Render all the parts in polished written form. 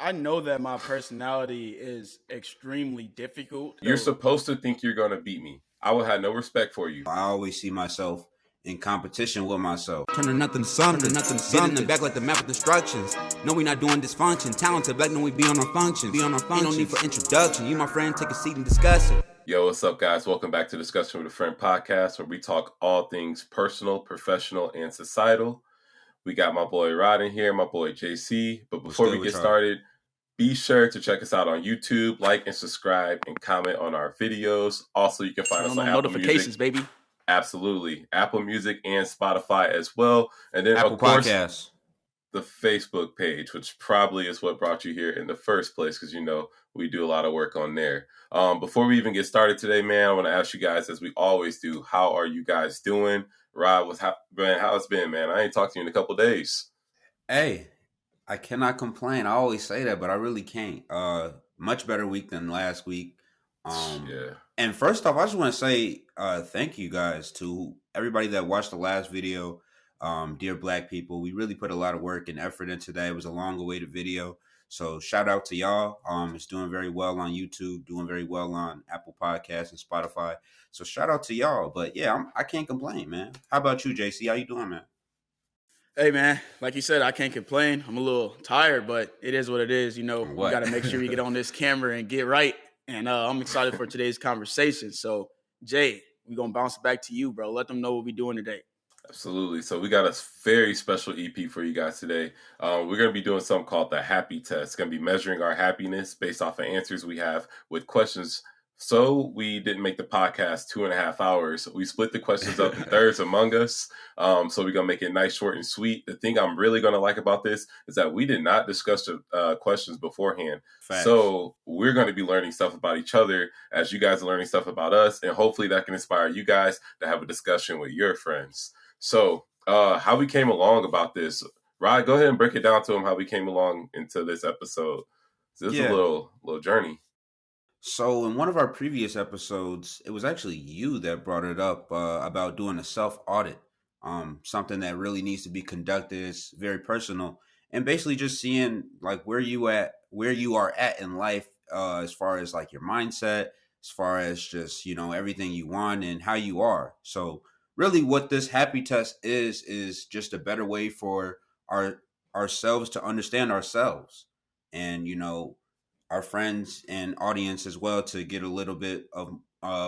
I know that my personality is extremely difficult. You're So supposed to think you're going to beat me. I will have no respect for you. I always see myself in competition with myself. Turning nothing to something, get in the back like the map with instructions. No, we not doing dysfunction. Talented black, no, we be on our functions. Ain't no need for introduction. You, my friend, take a seat and discuss it. Yo, what's up, guys? Welcome back to Discussion with a Friend podcast, where we talk all things personal, professional, and societal. We got my boy Rod in here, my boy JC. But before we get started, be sure to check us out on YouTube, like and subscribe, and comment on our videos. Also, you can find us on Apple notifications, Music. baby. Absolutely. Apple Music and Spotify as well. And then, Apple of course, Podcasts. The Facebook page, which probably is what brought you here in the first place, because, you know, we do a lot of work on there. Before we even get started today, man, I want to ask you guys, as we always do, how are you guys doing? Rod, how it's been, man? I ain't talked to you in a couple days. Hey, I cannot complain. I always say that, but I really can't. Much better week than last week. Yeah. And first off, I just want to say thank you guys to everybody that watched the last video. Dear Black people, we really put a lot of work and effort into that. It was a long-awaited video. So shout out to y'all. It's doing very well on YouTube, doing very well on Apple Podcasts and Spotify. So shout out to y'all. But yeah, I can't complain, man. How about you, JC? How you doing, man? Hey, man, like you said, I can't complain. I'm a little tired, but it is what it is. You know, we got to make sure we get on this camera and get right. And I'm excited for today's conversation. So, Jay, we're going to bounce back to you, bro. Let them know what we're doing today. Absolutely. So we got a very special EP for you guys today. We're going to be doing something called the Happy Test. It's going to be measuring our happiness based off of answers we have with questions. So we didn't make the podcast 2.5 hours. We split the questions up in thirds among us. So we're going to make it nice, short, and sweet. The thing I'm really going to like about this is that we did not discuss the questions beforehand. Facts. So we're going to be learning stuff about each other as you guys are learning stuff about us. And hopefully that can inspire you guys to have a discussion with your friends. So how we came along about this. Rod, go ahead and break it down to him how we came along into this episode. This is a little journey. So in one of our previous episodes, it was actually you that brought it up about doing a self-audit, something that really needs to be conducted. It's very personal, and basically just seeing like where you are at in life, as far as like your mindset, as far as just, you know, everything you want and how you are. So really what this happy test is just a better way for ourselves to understand ourselves, and, you know, our friends and audience as well, to get a little bit of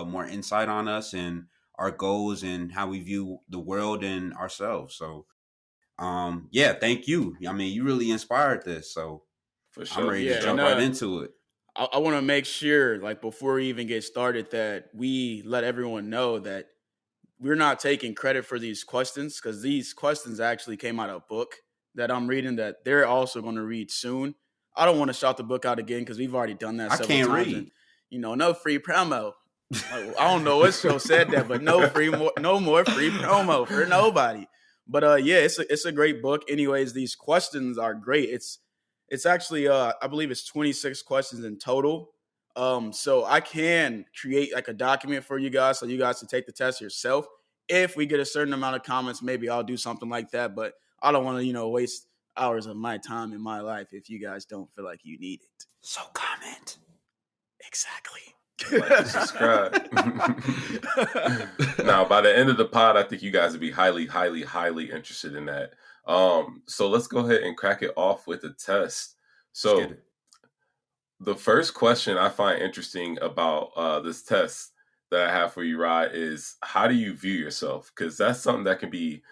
more insight on us and our goals and how we view the world and ourselves. So, yeah, thank you. I mean, you really inspired this. So for sure, I'm ready to jump right into it. I want to make sure, like, before we even get started, that we let everyone know that we're not taking credit for these questions, because these questions actually came out of a book that I'm reading that they're also going to read soon. I don't want to shout the book out again because we've already done that several times. I can't read. And, you know, no free promo. I don't know what show said that, but no more free promo for nobody. But yeah, it's a great book. Anyways, these questions are great. It's actually I believe it's 26 questions in total. So I can create like a document for you guys so you guys can take the test yourself. If we get a certain amount of comments, maybe I'll do something like that. But I don't want to, you know, waste hours of my time in my life if you guys don't feel like you need it. So comment. Exactly. Like and subscribe. Now, by the end of the pod, I think you guys would be highly, highly, highly interested in that. So let's go ahead and crack it off with the test. So the first question I find interesting about this test that I have for you, Rod, is how do you view yourself? Because that's something that can be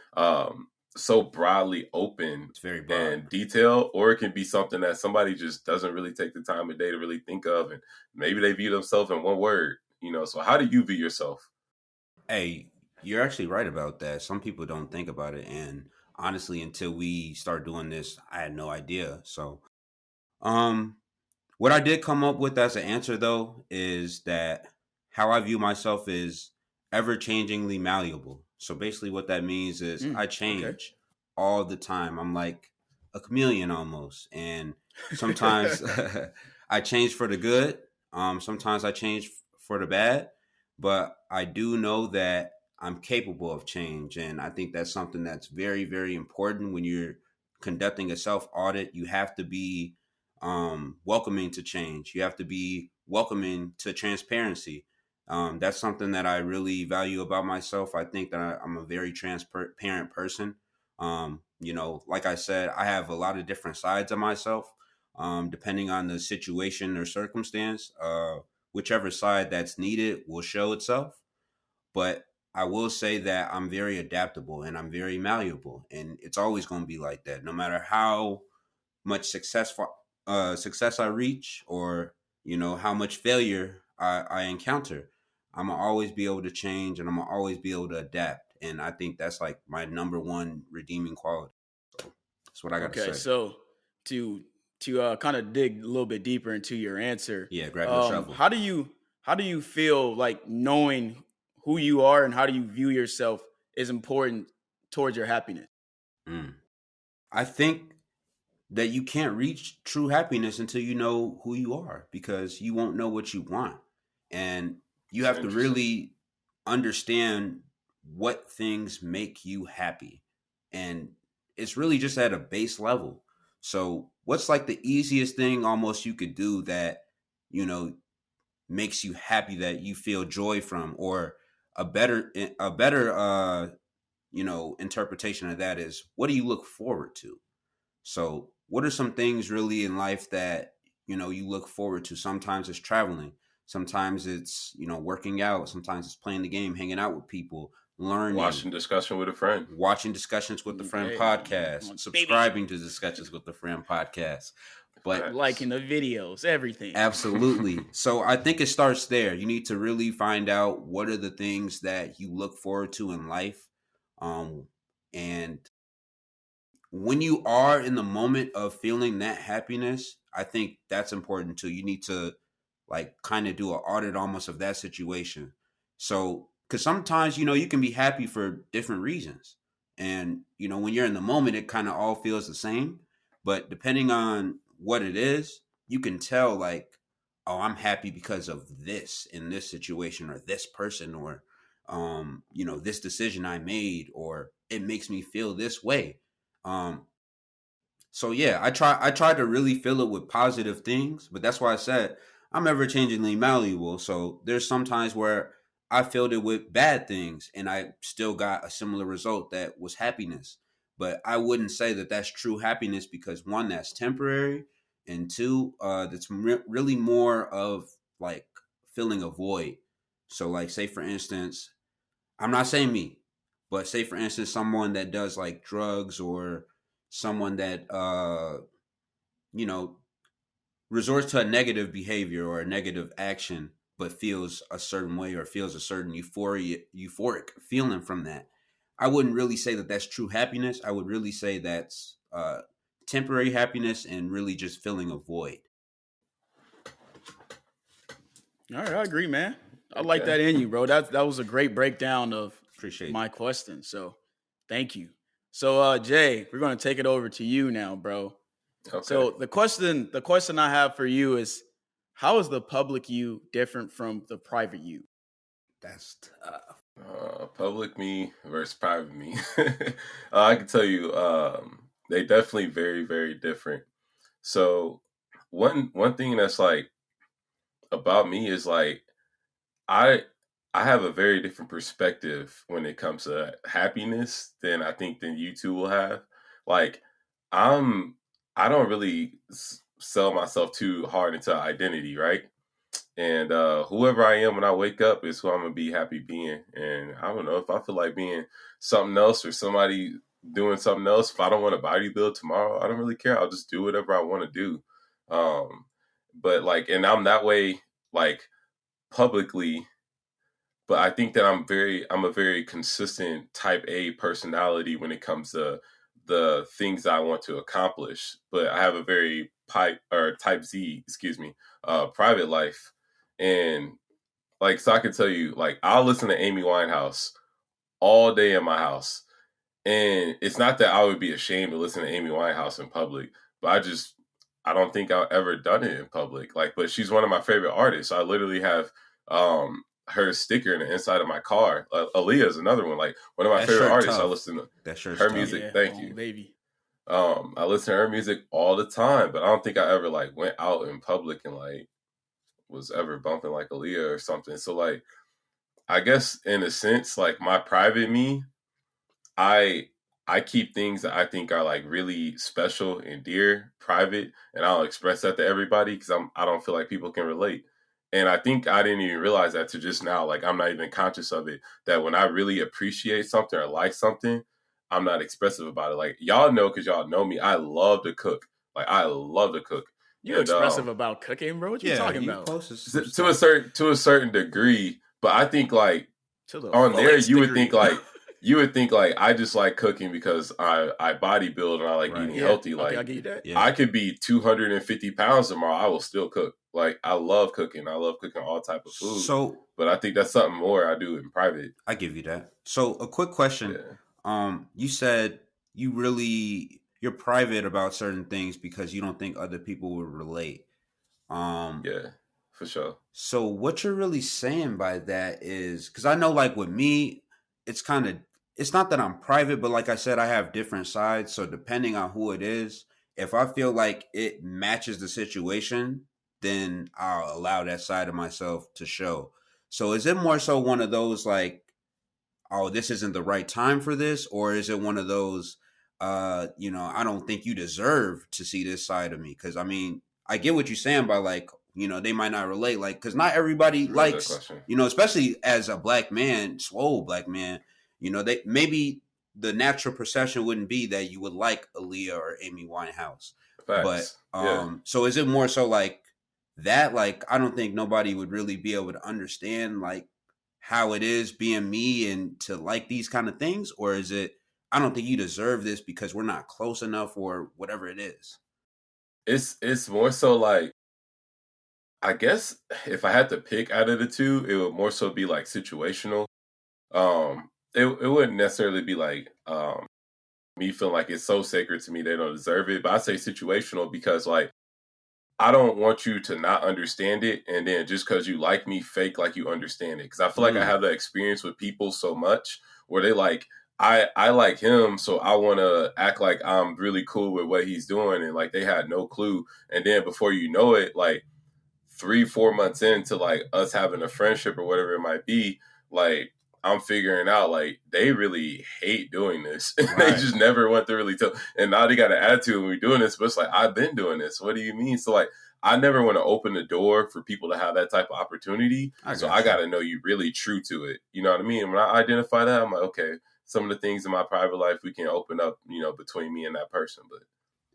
so broadly open. It's very broad and detailed, or it can be something that somebody just doesn't really take the time of day to really think of, and maybe they view themselves in one word, you know. So how do you view yourself? Hey, you're actually right about that. Some people don't think about it, and honestly, until we start doing this, I had no idea. So what I did come up with as an answer, though, is that how I view myself is ever-changingly malleable. So basically what that means is I change all the time. I'm like a chameleon almost. And sometimes I change for the good. Sometimes I change for the bad. But I do know that I'm capable of change. And I think that's something that's very, very important when you're conducting a self-audit. You have to be welcoming to change. You have to be welcoming to transparency. That's something that I really value about myself. I think that I'm a very transparent person. Like I said, I have a lot of different sides of myself, depending on the situation or circumstance. Whichever side that's needed will show itself. But I will say that I'm very adaptable and I'm very malleable, and it's always going to be like that. No matter how much success I reach, or how much failure I encounter, I'm gonna always be able to change, and I'm gonna always be able to adapt. And I think that's like my number one redeeming quality. So that's what I got to Okay, say. so to kind of dig a little bit deeper into your answer, Yeah, grab your shovel. how do you feel like knowing who you are and how do you view yourself is important towards your happiness? Mm. I think that you can't reach true happiness until you know who you are, because you won't know what you want. And you It's have to interesting. really understand what things make you happy. And it's really just at a base level. So, what's like the easiest thing almost you could do that, you know, makes you happy, that you feel joy from? Or a better interpretation of that is, what do you look forward to? So, what are some things really in life that you look forward to? Sometimes it's traveling, sometimes it's working out, sometimes it's playing the game, hanging out with people, learning, Watching discussion with a friend. watching Discussions with the Friend Hey, podcast, baby, subscribing to Discussions with the Friend podcast. But Facts. liking the videos, everything. absolutely. So I think it starts there. You need to really find out what are the things that you look forward to in life. And when you are in the moment of feeling that happiness, I think that's important too. You need to like kind of do an audit almost of that situation. So, because sometimes, you can be happy for different reasons. And, when you're in the moment, it kind of all feels the same. But depending on what it is, you can tell, like, oh, I'm happy because of this in this situation, or this person, or, this decision I made, or it makes me feel this way. Um, so yeah, I try to really fill it with positive things, but that's why I said I'm ever changingly malleable. So there's some times where I filled it with bad things and I still got a similar result that was happiness. But I wouldn't say that that's true happiness, because one, that's temporary, and two, that's really more of like filling a void. So like, say for instance, I'm not saying me, but say for instance, someone that does like drugs, or someone that you know resorts to a negative behavior or a negative action, but feels a certain way, or feels a certain euphoric feeling from that. I wouldn't really say that that's true happiness. I would really say that's temporary happiness, and really just filling a void. All right, I agree, man. I like Okay. that in you, bro. That was a great breakdown of Appreciate my you. question. So thank you. So Jay, we're gonna take it over to you now, bro. Okay. So the question I have for you is, how is the public you different from the private you? That's tough. Public me versus private me. I can tell you, they definitely very, very different. So one thing that's like about me is like I I have a very different perspective when it comes to happiness than I think than you two will have. Like I'm I don't really sell myself too hard into identity, right? And whoever I am when I wake up is who I'm gonna be happy being. And I don't know if I feel like being something else or somebody doing something else. If I don't want to bodybuild tomorrow, I don't really care. I'll just do whatever I want to do. Um, but like, and I'm that way, like publicly. But I think that I'm a very consistent type A personality when it comes to the things I want to accomplish. But I have a very type Z, excuse me, private life. And like, so I can tell you, like, I'll listen to Amy Winehouse all day in my house. And it's not that I would be ashamed to listen to Amy Winehouse in public, but I don't think I've ever done it in public. Like, but she's one of my favorite artists. I literally have her sticker in the inside of my car. Aaliyah is another one. Like, one of my That favorite shirt artists. I tough. listen to That shirt's her tough. music. Yeah, Thank oh you. baby. I listen to her music all the time, but I don't think I ever like went out in public and like was ever bumping like Aaliyah or something. So like, I guess in a sense, like my private me, I I keep things that I think are like really special and dear private, and I'll express that to everybody because I don't feel like people can relate. And I think I didn't even realize that to just now. Like I'm not even conscious of it. That when I really appreciate something or like something, I'm not expressive about it. Like y'all know because y'all know me. I love to cook. Like I love to cook, You and expressive about cooking, bro? What you talking you about? posted some to a stuff. certain degree. But I think like To the on there fullest you would degree. think like I just like cooking because I bodybuild and I like Right. eating Yeah. healthy. Okay, I'll Like give you that. Yeah, I could be 250 pounds tomorrow, I will still cook. Like I love cooking. I love cooking all type of food. so But I think that's something more I do in private. I give you that. So a quick question. Yeah. You said you're private about certain things because you don't think other people would relate. Um, Yeah. For sure. so what you're really saying by that is because I know like with me, it's kind of it's not that I'm private, but like I said, I have different sides. So depending on who it is, if I feel like it matches the situation, then I'll allow that side of myself to show. So is it more so one of those like, oh, this isn't the right time for this, or is it one of those, I don't think you deserve to see this side of me? Because I mean, I get what you're saying by like, they might not relate, like, because not everybody It's a real good likes, question. especially as a black man, swole black man, they maybe the natural perception wouldn't be that you would like Aaliyah or Amy Winehouse, but Facts. Yeah. so is it more so like that? Like, I don't think nobody would really be able to understand like how it is being me and to like these kind of things, or is it I don't think you deserve this because we're not close enough or whatever it is? It's more so like I guess if I had to pick out of the two, it would more so be like situational. It wouldn't necessarily be like me feeling like it's so sacred to me they don't deserve it. But I say situational because like I don't want you to not understand it, and then just because you like me, fake like you understand it. Because I feel like I Mm, have that experience with people so much where they like I like him, so I want to act like I'm really cool with what he's doing, and like they had no clue. And then before you know it, like 3 4 months into like us having a friendship or whatever it might be, like I'm figuring out like they really hate doing this. They right. just never want to really tell. And now they got an attitude when we're doing this, but it's like I've been doing this. What do you mean? So like I never want to open the door for people to have that type of opportunity. I So I got you. got to know you really true to it. You know what I mean? And when I identify that, I'm like, okay, some of the things in my private life we can open up, between me and that person. But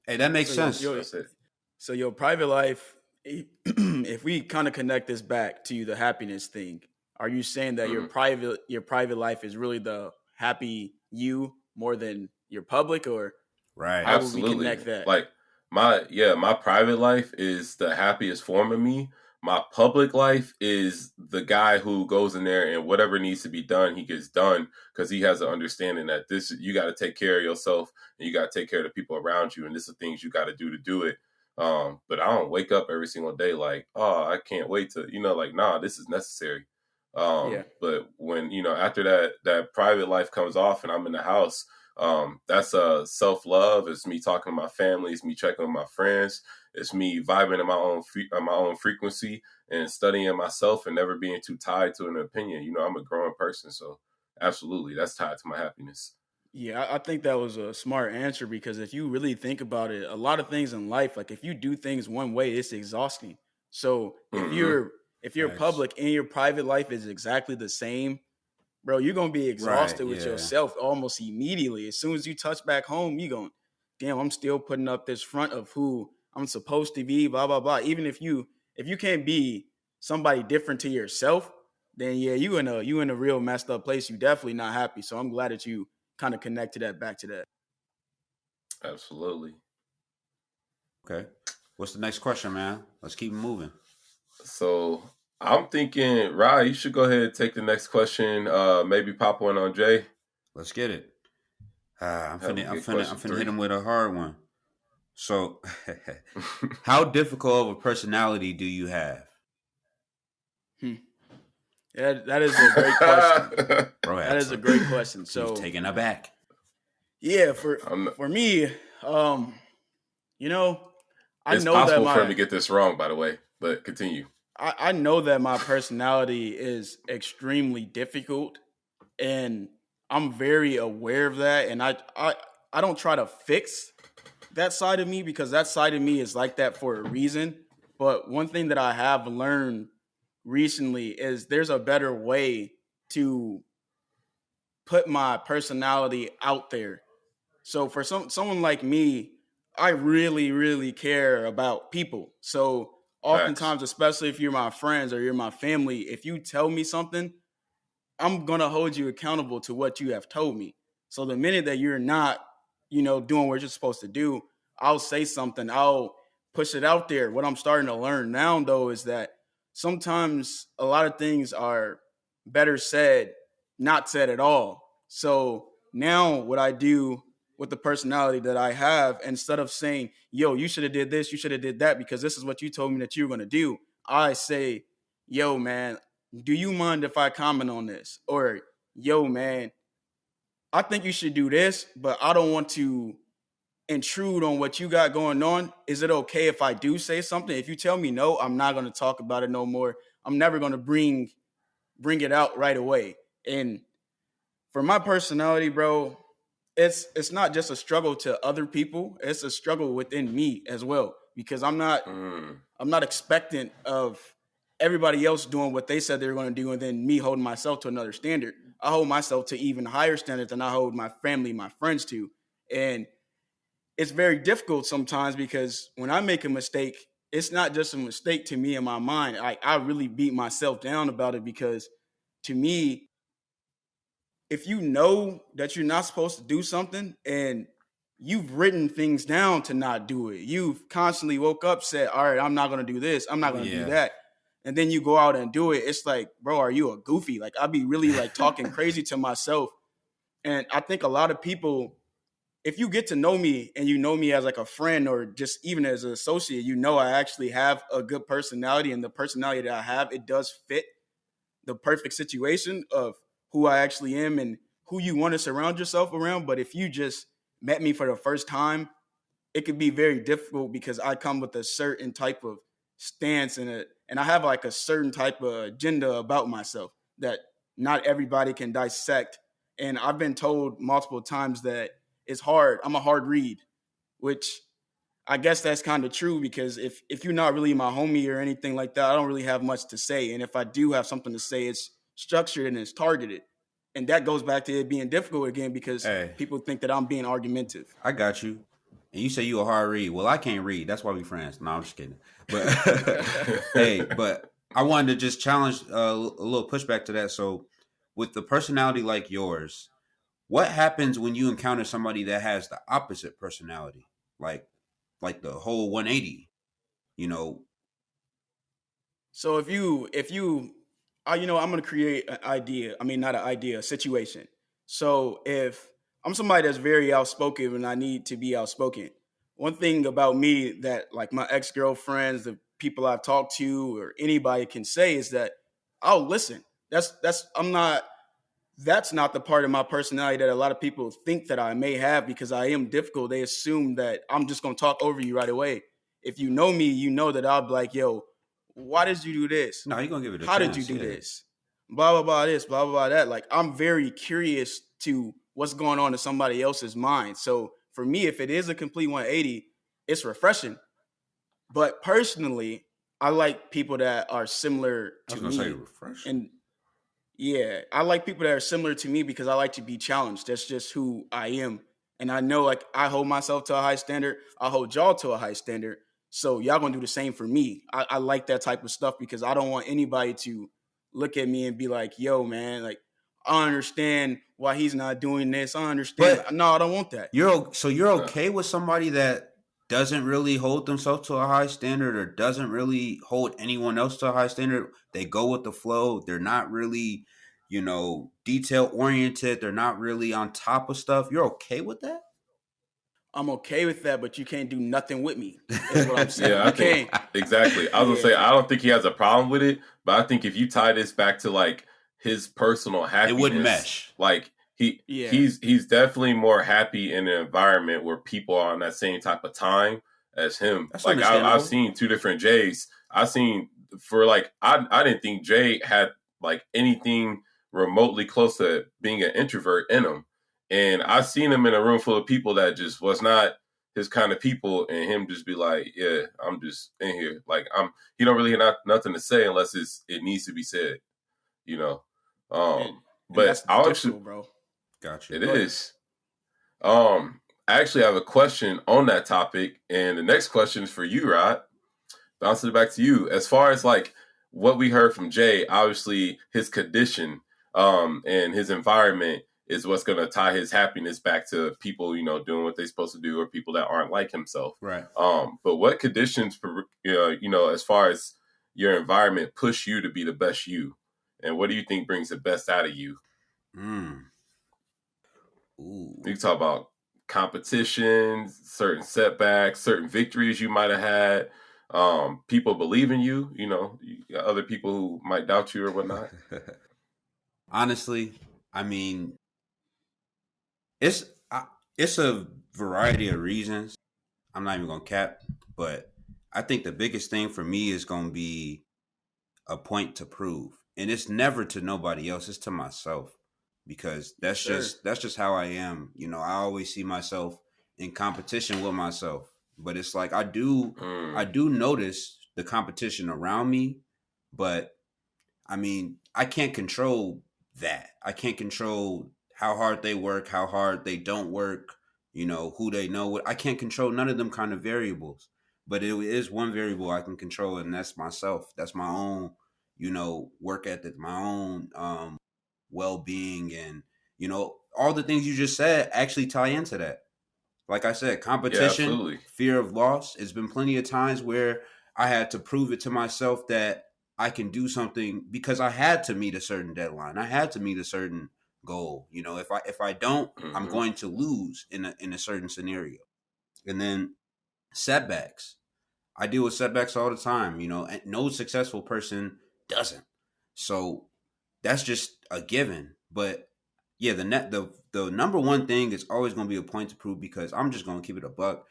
Hey, that makes So sense. that's it. your private life, if we kind of connect this back to the happiness thing, are you saying that Mhm. your private life is really the happy you more than your public, or Right. how would we Absolutely. connect that? Like my private life is the happiest form of me. My public life is the guy who goes in there and whatever needs to be done, he gets done because he has an understanding that this you got to take care of yourself and you got to take care of the people around you, and this is things you got to do it. But I don't wake up every single day like, oh, I can't wait to, like, nah, this is necessary. Yeah. But when after that private life comes off and I'm in the house, that's self-love. It's me talking to my family. It's me checking with my friends. It's me vibing in my own frequency and studying myself and never being too tied to an opinion. I'm a growing person, so absolutely that's tied to my happiness. Yeah, I think that was a smart answer because if you really think about it, a lot of things in life, like if you do things one way, it's exhausting. So Hmm. if your Facts. public and your private life is exactly the same, bro, you're gonna be Right. exhausted with Yeah. yourself almost immediately. As soon as you touch back home, you going, damn, I'm still putting up this front of who I'm supposed to be, blah, blah, blah. Even if you can't be somebody different to yourself, then yeah, you in a real messed up place. You definitely not happy. So I'm glad that you kind of connected that back to that. Absolutely. Okay. What's the next question, man? Let's keep moving. So I'm thinking, Ryan, you should go ahead and take the next question. Maybe pop one on Jay. Let's get it. I'm Have a finna, I'm good finna, I'm question finna hit three. him with a hard one. So, how difficult of a personality do you have? Hmm. That is a great question. Bro That had is a some. great question. He was So taken aback. yeah, I'm not, for me, Um, you know, I It's know that possible for him my to get this wrong, by the way, but continue. I know that my personality is extremely difficult, and I'm very aware of that. And I don't try to fix that side of me because that side of me is like that for a reason. But one thing that I have learned recently is there's a better way to put my personality out there. So for someone like me, I really really care about people. So Facts. oftentimes, especially if you're my friends or you're my family, if you tell me something, I'm gonna hold you accountable to what you have told me. So the minute that you're not, doing what you're supposed to do, I'll say something. I'll push it out there. What I'm starting to learn now, though, is that sometimes a lot of things are better said, not said at all. So now, what I do with the personality that I have, instead of saying, "Yo, you should have did this, you should have did that," because this is what you told me that you were gonna do, I say, "Yo, man, do you mind if I comment on this?" Or, "Yo, man, I think you should do this, but I don't want to intrude on what you got going on. Is it okay if I do say something? If you tell me no, I'm not going to talk about it no more. I'm never going to bring it out right away." And for my personality, bro, it's not just a struggle to other people. It's a struggle within me as well because I'm not expectant of everybody else doing what they said they were going to do and then me holding myself to another standard. I hold myself to even higher standards than I hold my family, my friends to. And it's very difficult sometimes because when I make a mistake, it's not just a mistake to me in my mind. I really beat myself down about it because to me, if you know that you're not supposed to do something and you've written things down to not do it, you've constantly woke up, said, "All right, I'm not going to do this, I'm not going to do Yeah. that," and then you go out and do it, it's like, bro, are you a goofy? Like, I'd be really like talking crazy to myself. And I think a lot of people, if you get to know me and you know me as like a friend or just even as an associate, I actually have a good personality, and the personality that I have, it does fit the perfect situation of who I actually am and who you want to surround yourself around. But if you just met me for the first time, it could be very difficult because I come with a certain type of stance and I have like a certain type of agenda about myself that not everybody can dissect. And I've been told multiple times that it's hard. I'm a hard read, which I guess that's kind of true because if you're not really my homie or anything like that, I don't really have much to say. And if I do have something to say, it's structured and it's targeted. And that goes back to it being difficult again because Hey, people think that I'm being argumentative. I got you. And you say you a hard read. Well, I can't read. That's why we friends. No, I'm just kidding. But hey, but I wanted to just challenge a little pushback to that. So, with the personality like yours, what happens when you encounter somebody that has the opposite personality, like the whole 180? You know, So I'm gonna create an idea. I mean, not an idea, a situation. So if I'm somebody that's very outspoken and I need to be outspoken, one thing about me that like my ex girlfriends, the people I've talked to, or anybody can say is that I'll listen. That's I'm not. That's not the part of my personality that a lot of people think that I may have because I am difficult. They assume that I'm just gonna talk over you right away. If you know me, you know that I'll be like, "Yo, why did you do this? no, you're gonna give it a How did you chance. do Yeah, this? Blah blah blah this, blah blah blah that." Like I'm very curious to what's going on in somebody else's mind. So for me, if it is a complete 180, it's refreshing. But personally, I like people that are similar I was to gonna say me. refresh. And yeah, I like people that are similar to me because I like to be challenged. That's just who I am. And I know like I hold myself to a high standard. I hold y'all to a high standard. So y'all gonna do the same for me. I like that type of stuff because I don't want anybody to look at me and be like, "Yo, man, like I understand why he's not doing this. I understand." But No, I don't want that. you're No. okay with somebody that doesn't really hold themselves to a high standard or doesn't really hold anyone else to a high standard. They go with the flow. They're not really, detail oriented. They're not really on top of stuff. You're okay with that? I'm okay with that, but you can't do nothing with me, is what I'm saying. Yeah, I You think can't. exactly. I was gonna Yeah. say I don't think he has a problem with it, but I think if you tie this back to like his personal It wouldn't happiness, mesh. like Yeah. he's definitely more happy in an environment where people are on that same type of time as him. That's Like I've understandable. seen two different Jays. I've seen for like I didn't think Jay had like anything remotely close to being an introvert in him, and I've seen him in a room full of people that just was not his kind of people, and him just be like, yeah, I'm just in here. Like he don't really have nothing to say unless it needs to be said, you know. And and But that's I actually difficult, bro. Got you. it Go ahead. is. I actually have a question on that topic, and the next question is for you, Rod. Bouncing it back to you. As far as like what we heard from Jay, obviously his condition, and his environment is what's going to tie his happiness back to people, doing what they're supposed to do, or people that aren't like himself. Right. But what conditions, as far as your environment, push you to be the best you, and what do you think brings the best out of you? Ooh. You can talk about competition, certain setbacks, certain victories you might have had. People believe in you, you got other people who might doubt you or whatnot. Honestly, I mean, it's a variety of reasons. I'm not even gonna cap, but I think the biggest thing for me is gonna be a point to prove, and it's never to nobody else; it's to myself, because that's Sure. just how I am. I always see myself in competition with myself, but it's like I do notice the competition around me, but I mean, I can't control that. I can't control how hard they work, how hard they don't work, who they know. I can't control none of them kind of variables. But it is one variable I can control, and that's myself. That's my own, work ethic, my own well being, and, all the things you just said actually tie into that. Like I said, Yeah, competition, absolutely. fear of loss. It's been plenty of times where I had to prove it to myself that I can do something because I had to meet a certain deadline. I had to meet a certain goal. If I don't, I'm going to lose in a certain scenario. And then setbacks. I deal with setbacks all the time. And no successful person doesn't. So that's just a given. But yeah, the number one thing is always going to be a point to prove, because I'm just going to keep it a buck.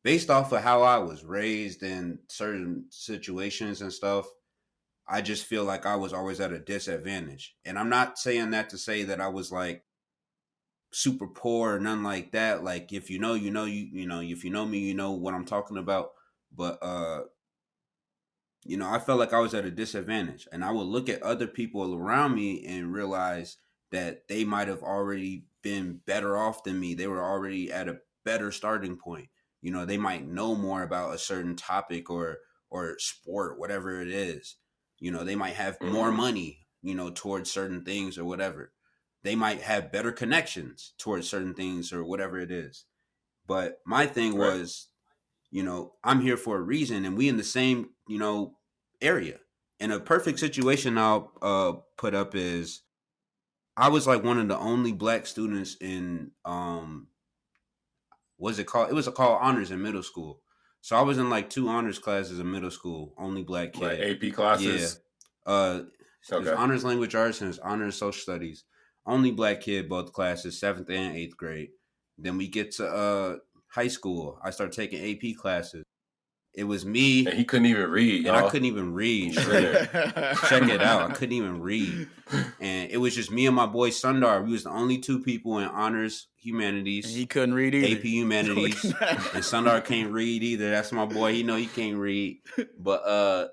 Based off of how I was raised in certain situations and stuff, I just feel like I was always at a disadvantage. And I'm not saying that to say that I was like super poor or nothing like that. Like, if you know, if you know me, you know what I'm talking about. But I felt like I was at a disadvantage, and I would look at other people around me and realize that they might have already been better off than me. They were already at a better starting point. They might know more about a certain topic or sport, whatever it is. They might have more money, towards certain things or whatever. They might have better connections towards certain things or whatever it is. But my thing Right. was, I'm here for a reason, and we in the same, area. And a perfect situation I'll put up is, I was like one of the only black students in what's it called? It was called honors in middle school. So I was in like 2 honors classes in middle school, only black kid. Like AP Yeah. classes. There's honors language arts and there's honors social studies. Only black kid, both classes, 7th and 8th grade. Then we get to high school. I started taking AP classes. It was me, And he couldn't even read, and I couldn't even read. Check it out. I couldn't even read. And it was just me and my boy Sundar. We was the only 2 people in honors humanities. And he couldn't read either. AP humanities. And Sundar can't read either. That's my boy. He can't read. But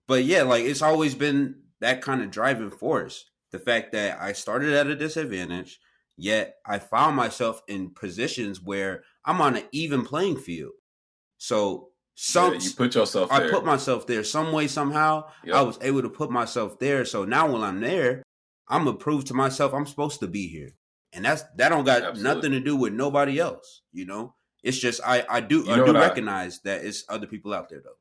but yeah, like, it's always been that kind of driving force. The fact that I started at a disadvantage, yet I found myself in positions where I'm on an even playing field. So you put yourself there. I put myself there some way, somehow. Yep. I was able to put myself there. So now when I'm there, I'm gonna prove to myself I'm supposed to be here. And that don't got nothing to do with nobody else. It's just I do recognize that it's other people out there, though.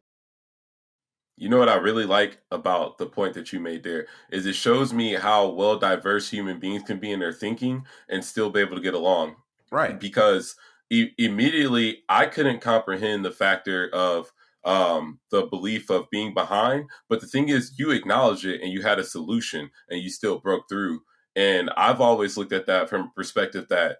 You know what I really like about the point that you made there is it shows me how well diverse human beings can be in their thinking and still be able to get along. Right. Because immediately I couldn't comprehend the factor of the belief of being behind. But the thing is, you acknowledge it and you had a solution and you still broke through. And I've always looked at that from a perspective that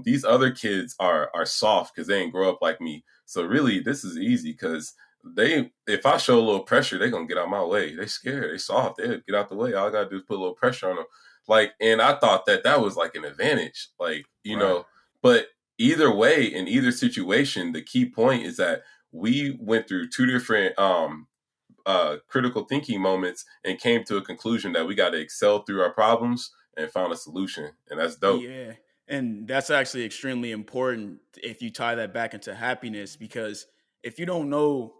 these other kids are soft because they didn't grow up like me. So really, this is easy because if I show a little pressure, they're gonna get out my way. They scared, they soft, they get out the way. All I gotta do is put a little pressure on them. Like, and I thought that was like an advantage, like, you know. But either way, in either situation, the key point is that we went through two different critical thinking moments and came to a conclusion that we got to excel through our problems and found a solution, and that's dope. Yeah. And that's actually extremely important if you tie that back into happiness, because if you don't know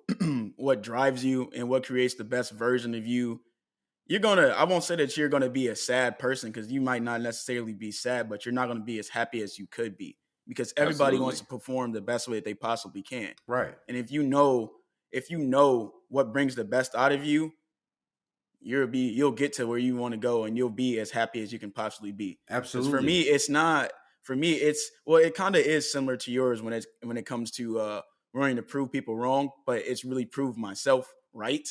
what drives you and what creates the best version of you, I won't say that you're gonna be a sad person, because you might not necessarily be sad, but you're not gonna be as happy as you could be, because everybody wants to perform the best way that they possibly can. Right. And if you know what brings the best out of you, you'll get to where you want to go, and you'll be as happy as you can possibly be. Absolutely. For me, it kind of is similar to yours when it comes to wanting to prove people wrong, but it's really prove myself right.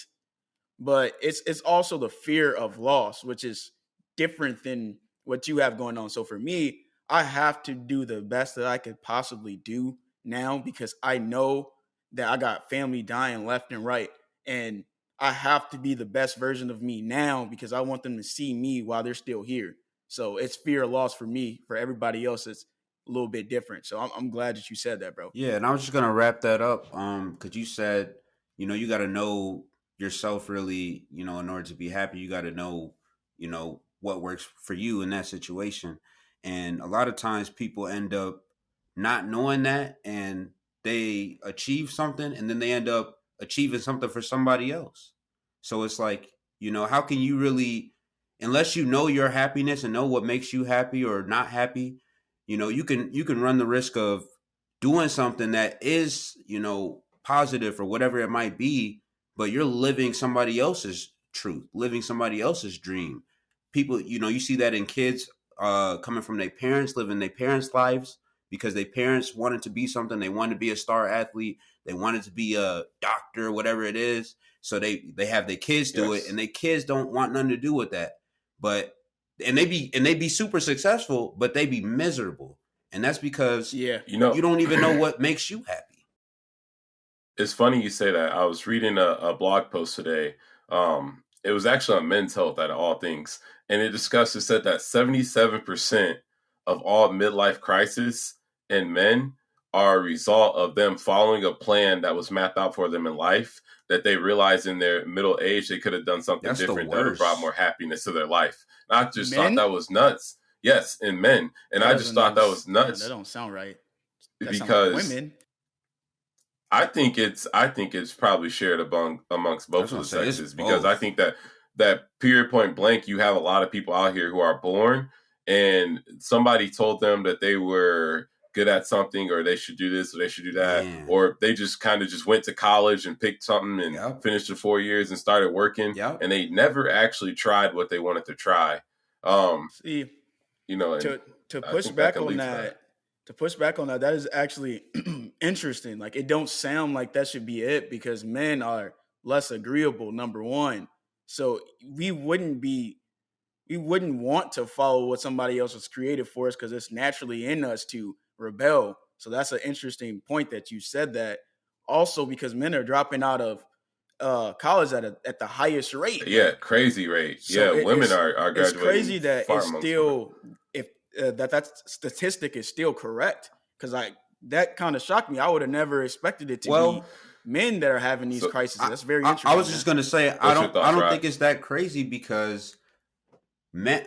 But it's also the fear of loss, which is different than what you have going on. So for me, I have to do the best that I could possibly do now, because I know that I got family dying left and right, and I have to be the best version of me now, because I want them to see me while they're still here. So it's fear of loss for me. For everybody else, it's a little bit different. So I'm glad that you said that, bro. Yeah, and I was just gonna wrap that up. Because you said, you got to know yourself really, in order to be happy. You got to know, what works for you in that situation. And a lot of times people end up not knowing that, and they achieve something, and then they end up achieving something for somebody else. So it's like, how can you really, unless you know your happiness and know what makes you happy or not happy, you can run the risk of doing something that is, positive or whatever it might be, but you're living somebody else's truth, living somebody else's dream. People, you see that in kids coming from their parents, living their parents' lives, because their parents wanted to be something. They wanted to be a star athlete. They wanted to be a doctor, whatever it is. So they have their kids do it, and their kids don't want nothing to do with that. And they be super successful, but they be miserable. And that's because you don't even know what makes you happy. It's funny you say that. I was reading a blog post today. It was actually on men's health out of all things. And it said that 77% of all midlife crises in men are a result of them following a plan that was mapped out for them in life, that they realized in their middle age they could have done something different that would have brought more happiness to their life. And I just thought that was nuts. Yes, in men. And I just thought that was nuts. That don't sound right. Because like women. I think it's probably shared amongst both of the sexes, because I think that period point blank, you have a lot of people out here who are born and somebody told them that they were good at something, or they should do this or they should do that, or they just kind of just went to college and picked something and finished the 4 years and started working, and they never actually tried what they wanted to try. See, to push back on that, that is actually interesting. Like, it don't sound like that should be it, because men are less agreeable, number one. So we wouldn't want to follow what somebody else has created for us, because it's naturally in us to rebel. So that's an interesting point that you said that. Also, because men are dropping out of college at the highest rate. Yeah, crazy rate. So women are graduating. It's crazy that it's still that statistic is still correct, because that kind of shocked me. I would have never expected it to be men that are having these crises. That's very interesting. I was just going to say, I don't think it's that crazy, because men,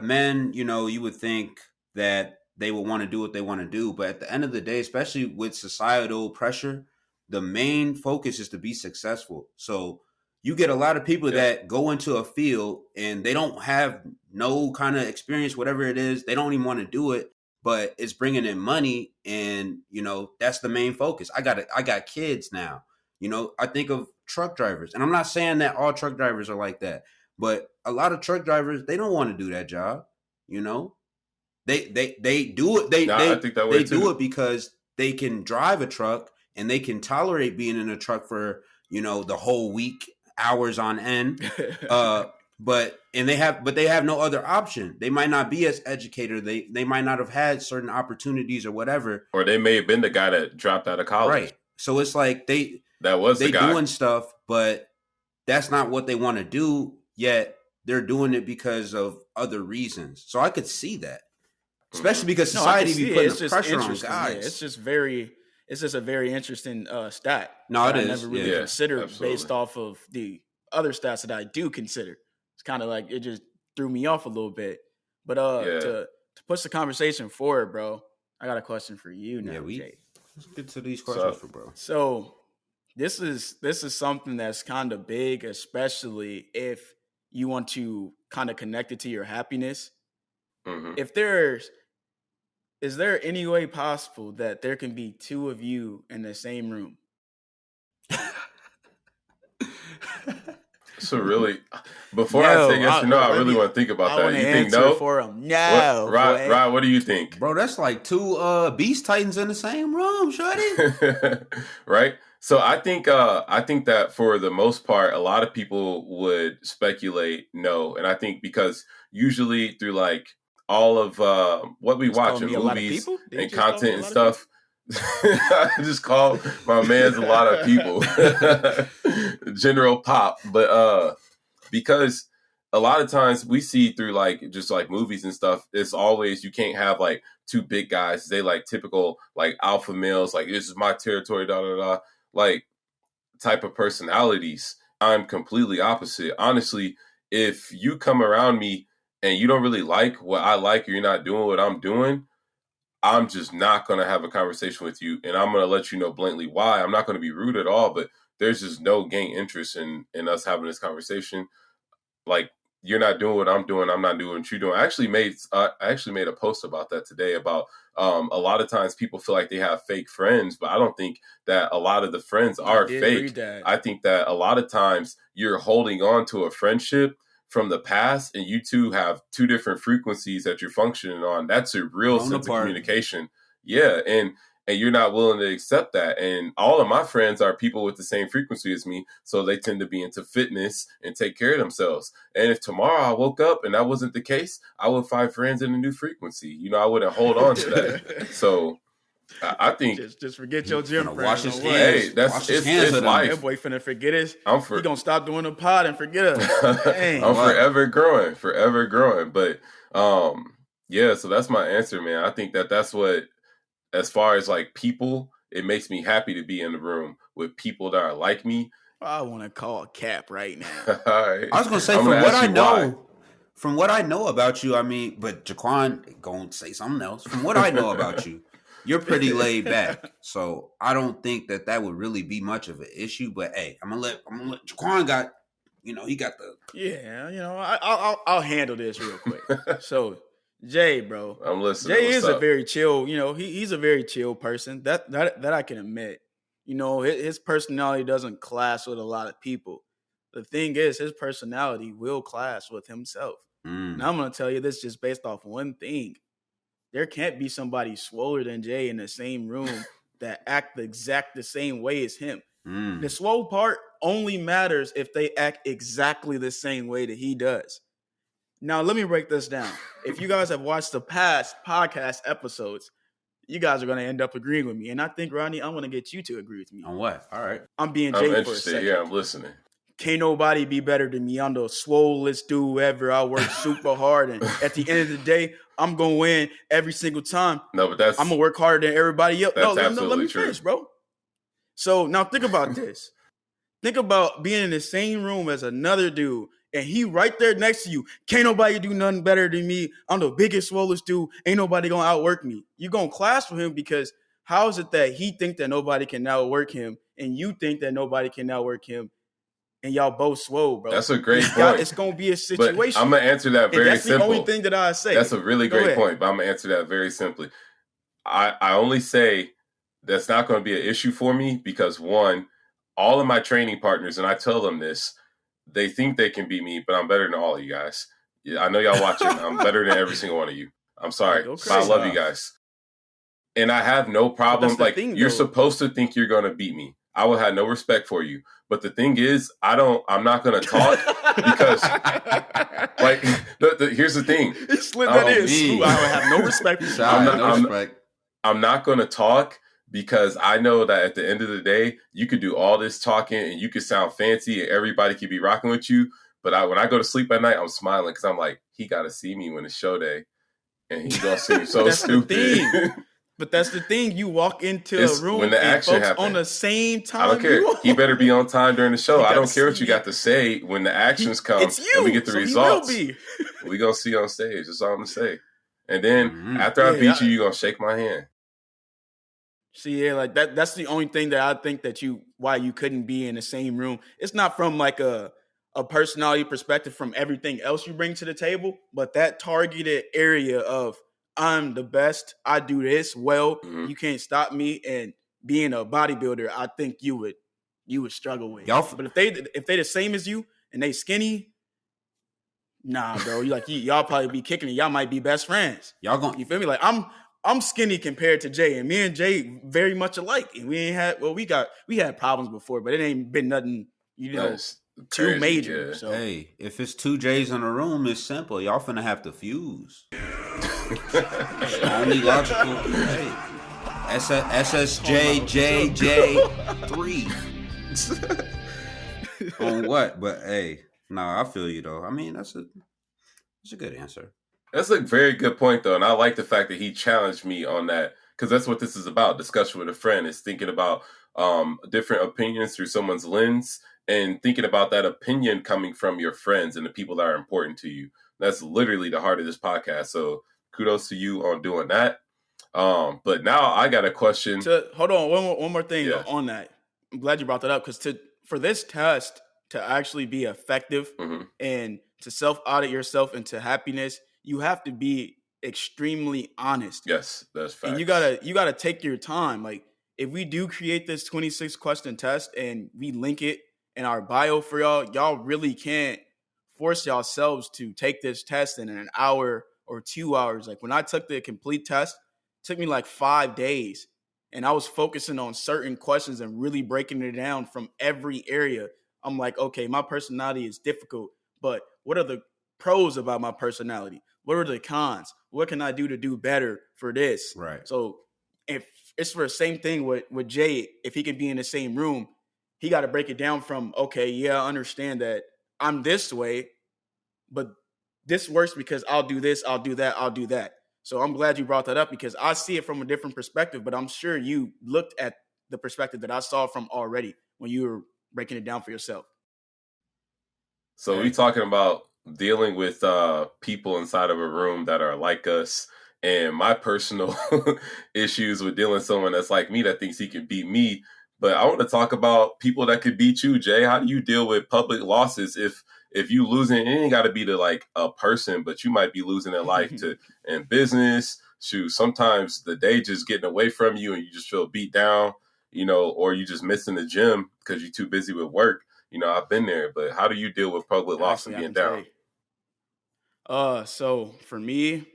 men, you would think that they would want to do what they want to do. But at the end of the day, especially with societal pressure, the main focus is to be successful. So you get a lot of people that go into a field and they don't have no kind of experience, whatever it is. They don't even want to do it, but it's bringing in money. And, that's the main focus. I got kids now. I think of truck drivers, and I'm not saying that all truck drivers are like that, but a lot of truck drivers, they don't want to do that job. They do it. They do it because they can drive a truck and they can tolerate being in a truck for, the whole week, hours on end. but they have no other option. They might not be as educated. They might not have had certain opportunities or whatever. Or they may have been the guy that dropped out of college. Right. So it's like they the guy doing stuff, but that's not what they want to do, yet they're doing it because of other reasons. So I could see that. Especially because society be putting the pressure on guys. Yeah, it's just a very interesting stat. No, it I is. never really considered based off of the other stats that I do consider. It's kind of like it just threw me off a little bit. But to push the conversation forward, bro, I got a question for you now, Jay. Let's get to these questions for bro. So this is something that's kind of big, especially if you want to kind of connect it to your happiness. Mm-hmm. Is there any way possible that there can be two of you in the same room? So really, before I say yes or no, I really want to think about that. You think no? For him. No. Rod, what do you think? Bro, that's like two Beast Titans in the same room, shorty. Right? So I think that for the most part, a lot of people would speculate no. And I think because usually through like all of what we watch in movies and content and stuff, I just called my man's a lot of people. General Pop. But because a lot of times we see through like just like movies and stuff, it's always you can't have like two big guys. They like typical like alpha males, like this is my territory, like type of personalities. I'm completely opposite. Honestly, if you come around me and you don't really like what I like, or you're not doing what I'm doing, I'm just not going to have a conversation with you. And I'm going to let you know blatantly why. I'm not going to be rude at all, but there's just no gain interest in us having this conversation. Like, you're not doing what I'm doing. I'm not doing what you're doing. I actually made a post about that today about a lot of times people feel like they have fake friends, but I don't think that a lot of the friends are fake. I think that a lot of times you're holding on to a friendship from the past, and you two have two different frequencies that you're functioning on. That's a real sense of communication. Yeah, and you're not willing to accept that. And all of my friends are people with the same frequency as me, so they tend to be into fitness and take care of themselves. And if tomorrow I woke up and that wasn't the case, I would find friends in a new frequency. You know, I wouldn't hold on to that. So I think just forget your gym friend. Wash his hands. Hey, it's life. That boy finna forget us. He gonna stop doing the pod and forget us. I'm forever growing. But yeah, so that's my answer, man. I think that's what, as far as like people, it makes me happy to be in the room with people that are like me. I want to call Cap right now. Right. I was gonna say from what I know about you, I mean, but Jaquan gonna say something else. From what I know about you, you're pretty laid back, so I don't think that would really be much of an issue. But hey, I'm gonna let Jaquan got, he got the I'll handle this real quick. So Jay, bro, I'm listening. Jay is a very chill, he's a very chill person. That I can admit. His personality doesn't clash with a lot of people. The thing is, his personality will clash with himself. Now I'm gonna tell you this just based off one thing. There can't be somebody swoller than Jay in the same room that act the same way as him. The swole part only matters if they act exactly the same way that he does. Now, let me break this down. If you guys have watched the past podcast episodes, you guys are going to end up agreeing with me. And I think, Rodney, I'm going to get you to agree with me. On what? All right. I'm being Jay for a second. Yeah, I'm listening. Can't nobody be better than me. I'm the swollest dude ever. I work super hard. And at the end of the day, I'm going to win every single time. No, but I'm going to work harder than everybody else. Let me true. finish, bro. So now think about this. Think about being in the same room as another dude, and he right there next to you. Can't nobody do nothing better than me. I'm the biggest, swollest dude. Ain't nobody going to outwork me. You're going to clash with him because how is it that he think that nobody can outwork him, and you think that nobody can outwork him? And y'all both swole, bro. That's a great point. It's going to be a situation. But I'm going to answer that very simple. That's the only thing that I say. That's a really great point, but I'm going to answer that very simply. I only say that's not going to be an issue for me because, one, all of my training partners, and I tell them this, they think they can beat me, but I'm better than all of you guys. Yeah, I know y'all watching. I'm better than every single one of you. I'm sorry, but I love you guys. And I have no problem. Like, you're supposed to think you're going to beat me. I will have no respect for you. But the thing is, I'm not going to talk because, like, here's the thing. He slid that in. Ooh, I would have no respect for you. I'm not going to talk because I know that at the end of the day, you could do all this talking and you could sound fancy and everybody could be rocking with you. But when I go to sleep at night, I'm smiling because I'm like, he got to see me when it's show day. And he's going to seem so stupid. But that's the thing. You walk into a room when the and action folks happens on the same time. I don't care. He better be on time during the show. I don't care what you got to say when the actions come it's you, and we get the results. He will be. We going to see on stage. That's all I'm going to say. And then after I beat you, you're going to shake my hand. See, yeah, like that's the only thing that I think that why you couldn't be in the same room. It's not from like a personality perspective from everything else you bring to the table, but that targeted area of I'm the best, I do this well, you can't stop me, and being a bodybuilder, I think you would struggle with. But if they the same as you and they skinny, nah, bro, y'all probably be kicking it. Y'all might be best friends. You feel me? Like I'm skinny compared to Jay, and me and Jay very much alike. And we had problems before, but it ain't been nothing, too major. Yeah. So hey, if it's 2 J's in a room, it's simple. Y'all finna have to fuse. Only logical. Hey, SSJJJ3 on what? But hey, no, I feel you though. I mean, that's a good answer. That's a very good point though, and I like the fact that he challenged me on that because that's what this is about. Discussion with a friend is thinking about different opinions through someone's lens. And thinking about that opinion coming from your friends and the people that are important to you. That's literally the heart of this podcast. So kudos to you on doing that. But now I got a question. Hold on, one more thing on that. I'm glad you brought that up because for this test to actually be effective and to self-audit yourself into happiness, you have to be extremely honest. Yes, that's facts. And you gotta take your time. Like if we do create this 26 question test and we link it in our bio for y'all really can't force yourselves to take this test in an hour or 2 hours. Like when I took the complete test, it took me like 5 days. And I was focusing on certain questions and really breaking it down from every area. I'm like, okay, my personality is difficult, but what are the pros about my personality? What are the cons? What can I do to do better for this? Right. So if it's for the same thing with Jay, if he can be in the same room, he got to break it down from, okay, yeah, I understand that I'm this way, but this works because I'll do this, I'll do that, I'll do that. So I'm glad you brought that up because I see it from a different perspective, but I'm sure you looked at the perspective that I saw from already when you were breaking it down for yourself. So we talking about dealing with people inside of a room that are like us, and my personal issues with dealing with someone that's like me that thinks he can beat me. But I want to talk about people that could beat you, Jay. How do you deal with public losses if you losing? It ain't got to be to like a person, but you might be losing in life in business. Shoot, sometimes the day just getting away from you and you just feel beat down, or you just missing the gym because you're too busy with work. I've been there, but how do you deal with public loss and being down? So for me,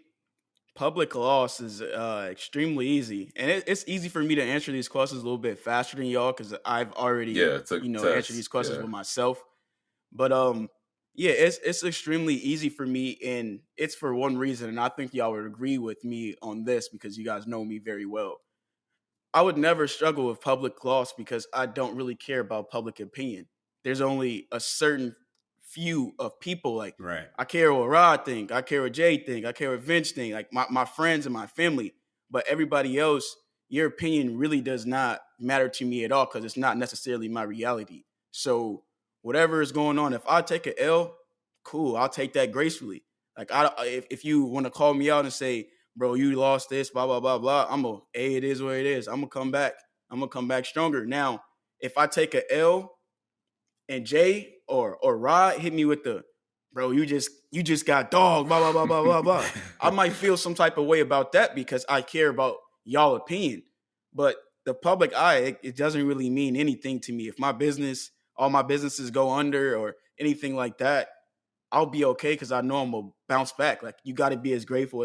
public loss is extremely easy, and it's easy for me to answer these questions a little bit faster than y'all because I've already answered these questions with myself. But it's extremely easy for me, and it's for one reason, and I think y'all would agree with me on this because you guys know me very well. I would never struggle with public loss because I don't really care about public opinion. There's only a certain few of people. Like, right. I care what Rod think, I care what Jay think, I care what Vince think, like my friends and my family. But everybody else, your opinion really does not matter to me at all because it's not necessarily my reality. So whatever is going on, if I take an L, cool, I'll take that gracefully. Like if you want to call me out and say, bro, you lost this, blah, blah, blah, blah, it is what it is. I'm going to come back. I'm going to come back stronger. Now, if I take an L and Jay or Rod hit me with the, bro, you just got dogged, blah, blah, blah, blah, blah, blah, I might feel some type of way about that because I care about y'all opinion. But the public eye, it doesn't really mean anything to me. If all my businesses go under or anything like that, I'll be okay because I know I'm going to bounce back. Like, you got to be as graceful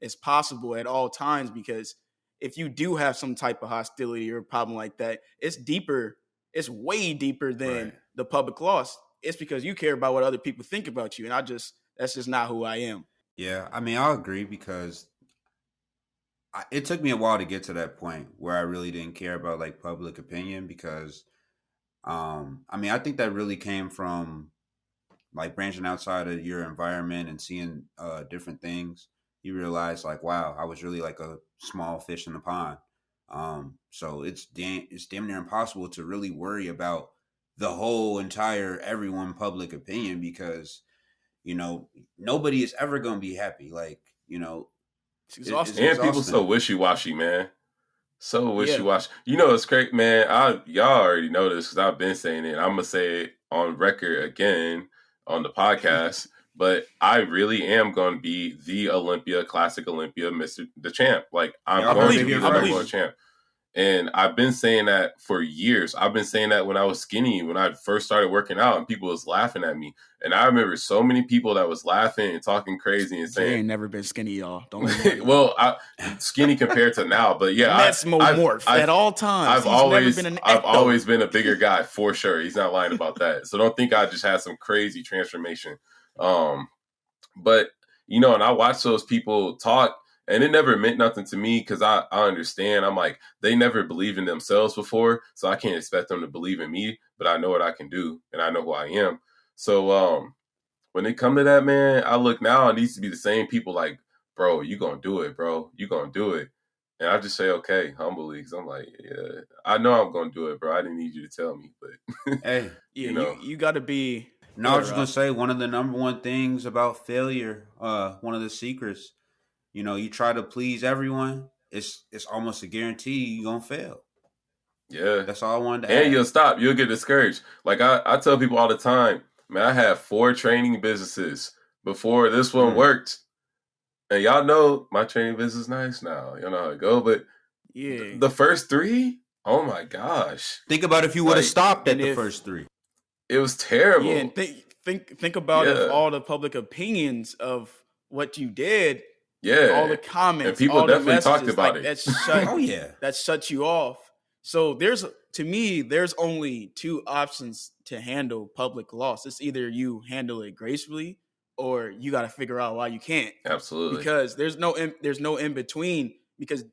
as possible at all times because if you do have some type of hostility or problem like that, it's deeper. It's way deeper than the public loss. It's because you care about what other people think about you. And that's just not who I am. Yeah, I mean, I'll agree because it took me a while to get to that point where I really didn't care about like public opinion because, I mean, I think that really came from like branching outside of your environment and seeing different things. You realize like, wow, I was really like a small fish in the pond. So it's damn near impossible to really worry about the whole entire everyone public opinion because nobody is ever going to be happy. Like It's exhausting. And people so wishy-washy, man. So wishy-washy. Yeah. It's great, man. Y'all already know this because I've been saying it. I'm going to say it on record again on the podcast. But I really am going to be the Classic Olympia, the champ. Like, I'm going to be the number one champ. And I've been saying that for years. I've been saying that when I was skinny, when I first started working out, and people was laughing at me. And I remember so many people that was laughing and talking crazy and saying, "I ain't never been skinny, y'all." Don't. Well, skinny compared to now, but yeah, Mesmomorph at all times. I've always been a bigger guy for sure. He's not lying about that. So don't think I just had some crazy transformation. But and I watch those people talk. And it never meant nothing to me because I understand. I'm like, they never believed in themselves before, so I can't expect them to believe in me, but I know what I can do, and I know who I am. So when it come to that, man, I look now, it needs to be the same people like, bro, you going to do it, bro. You going to do it. And I just say, okay, humbly, because I'm like, yeah, I know I'm going to do it, bro. I didn't need you to tell me, but hey, you got to be. No, I was just going to say one of the number one things about failure, one of the secrets, you try to please everyone, it's almost a guarantee you're going to fail. Yeah. That's all I wanted to add. And you'll stop. You'll get discouraged. Like I tell people all the time, man, I had 4 training businesses before this one worked. And y'all know my training business is nice now. You know how it go. But the first 3, oh my gosh. Think about if you would have stopped at the first 3. It was terrible. Yeah, and think about if all the public opinions of what you did. Yeah, all the comments, and people all definitely the talked about it. That shuts you off. So there's only 2 options to handle public loss. It's either you handle it gracefully, or you got to figure out why you can't. Absolutely, because there's no in between. Because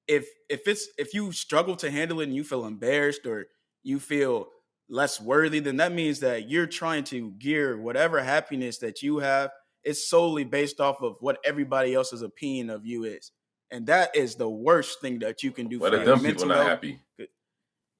if you struggle to handle it and you feel embarrassed or you feel less worthy, then that means that you're trying to gear whatever happiness that you have. It's solely based off of what everybody else's opinion of you is. And that is the worst thing that you can do for your them mental people not health. Happy.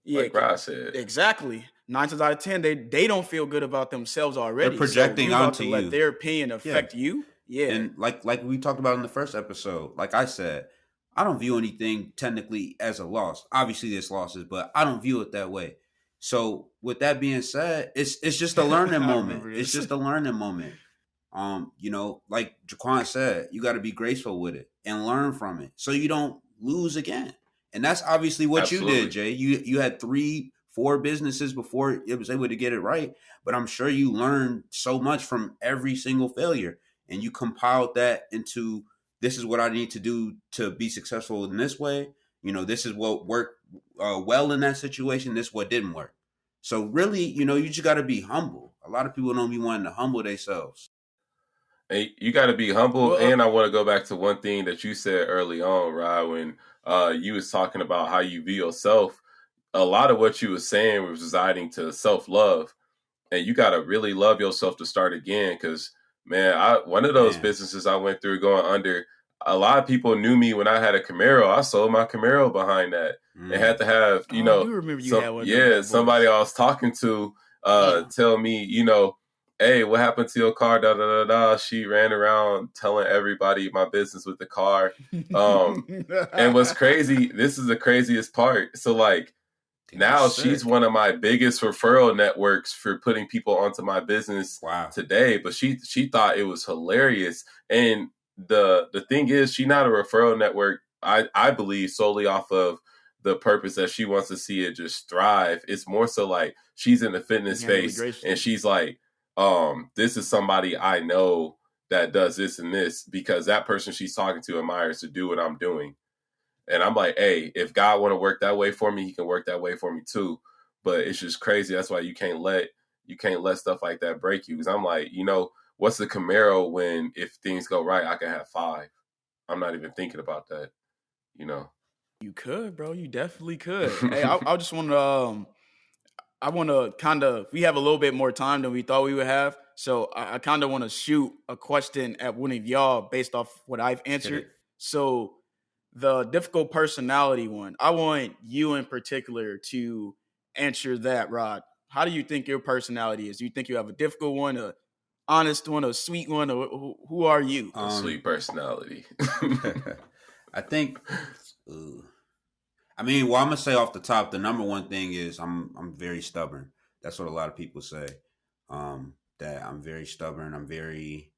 Yeah, like Rod said. Exactly. 9 times out of 10, they don't feel good about themselves already. They're projecting onto you. Let their opinion affect you. Yeah. And like we talked about in the first episode, like I said, I don't view anything technically as a loss. Obviously there's losses, but I don't view it that way. So with that being said, it's just a learning moment. It's just a learning moment. Like Jaquan said, you got to be graceful with it and learn from it so you don't lose again. And that's obviously what you did, Jay. You had 3-4 businesses before it was able to get it right, but I'm sure you learned so much from every single failure, and you compiled that into, this is what I need to do to be successful in this way. This is what worked well in that situation. This is what didn't work. So really, you just got to be humble. A lot of people don't be wanting to humble themselves. Hey, you got to be humble. And I want to go back to one thing that you said early on, Rod, when you was talking about how you view yourself. A lot of what you was saying was residing to self-love. And you got to really love yourself to start again. Because, man, one of those businesses I went through going under, a lot of people knew me when I had a Camaro. I sold my Camaro behind that. It had to have, I do remember you had one. Somebody I was talking to tell me, hey, what happened to your car? Da, da, da, da. She ran around telling everybody my business with the car. And what's crazy, this is the craziest part. So like now she's one of my biggest referral networks for putting people onto my business today. But she thought it was hilarious. And the thing is, she's not a referral network, I believe, solely off of the purpose that she wants to see it just thrive. It's more so like she's in the fitness space and she's like, this is somebody I know that does this and this because that person she's talking to admires to do what I'm doing. And I'm like, hey, if God want to work that way for me, he can work that way for me too. But it's just crazy. That's why you can't let stuff like that break you. Because I'm like, what's the Camaro when if things go right, I can have 5. I'm not even thinking about that, You could, bro. You definitely could. Hey, I just want to I want to kind of, we have a little bit more time than we thought we would have. So I kind of want to shoot a question at one of y'all based off what I've answered. So the difficult personality one, I want you in particular to answer that, Rod. How do you think your personality is? Do you think you have a difficult one, a honest one, a sweet one, or who are you? A sweet personality. I think... I mean, well, I'm gonna say off the top, the number one thing is I'm very stubborn. That's what a lot of people say. That I'm very stubborn. I'm very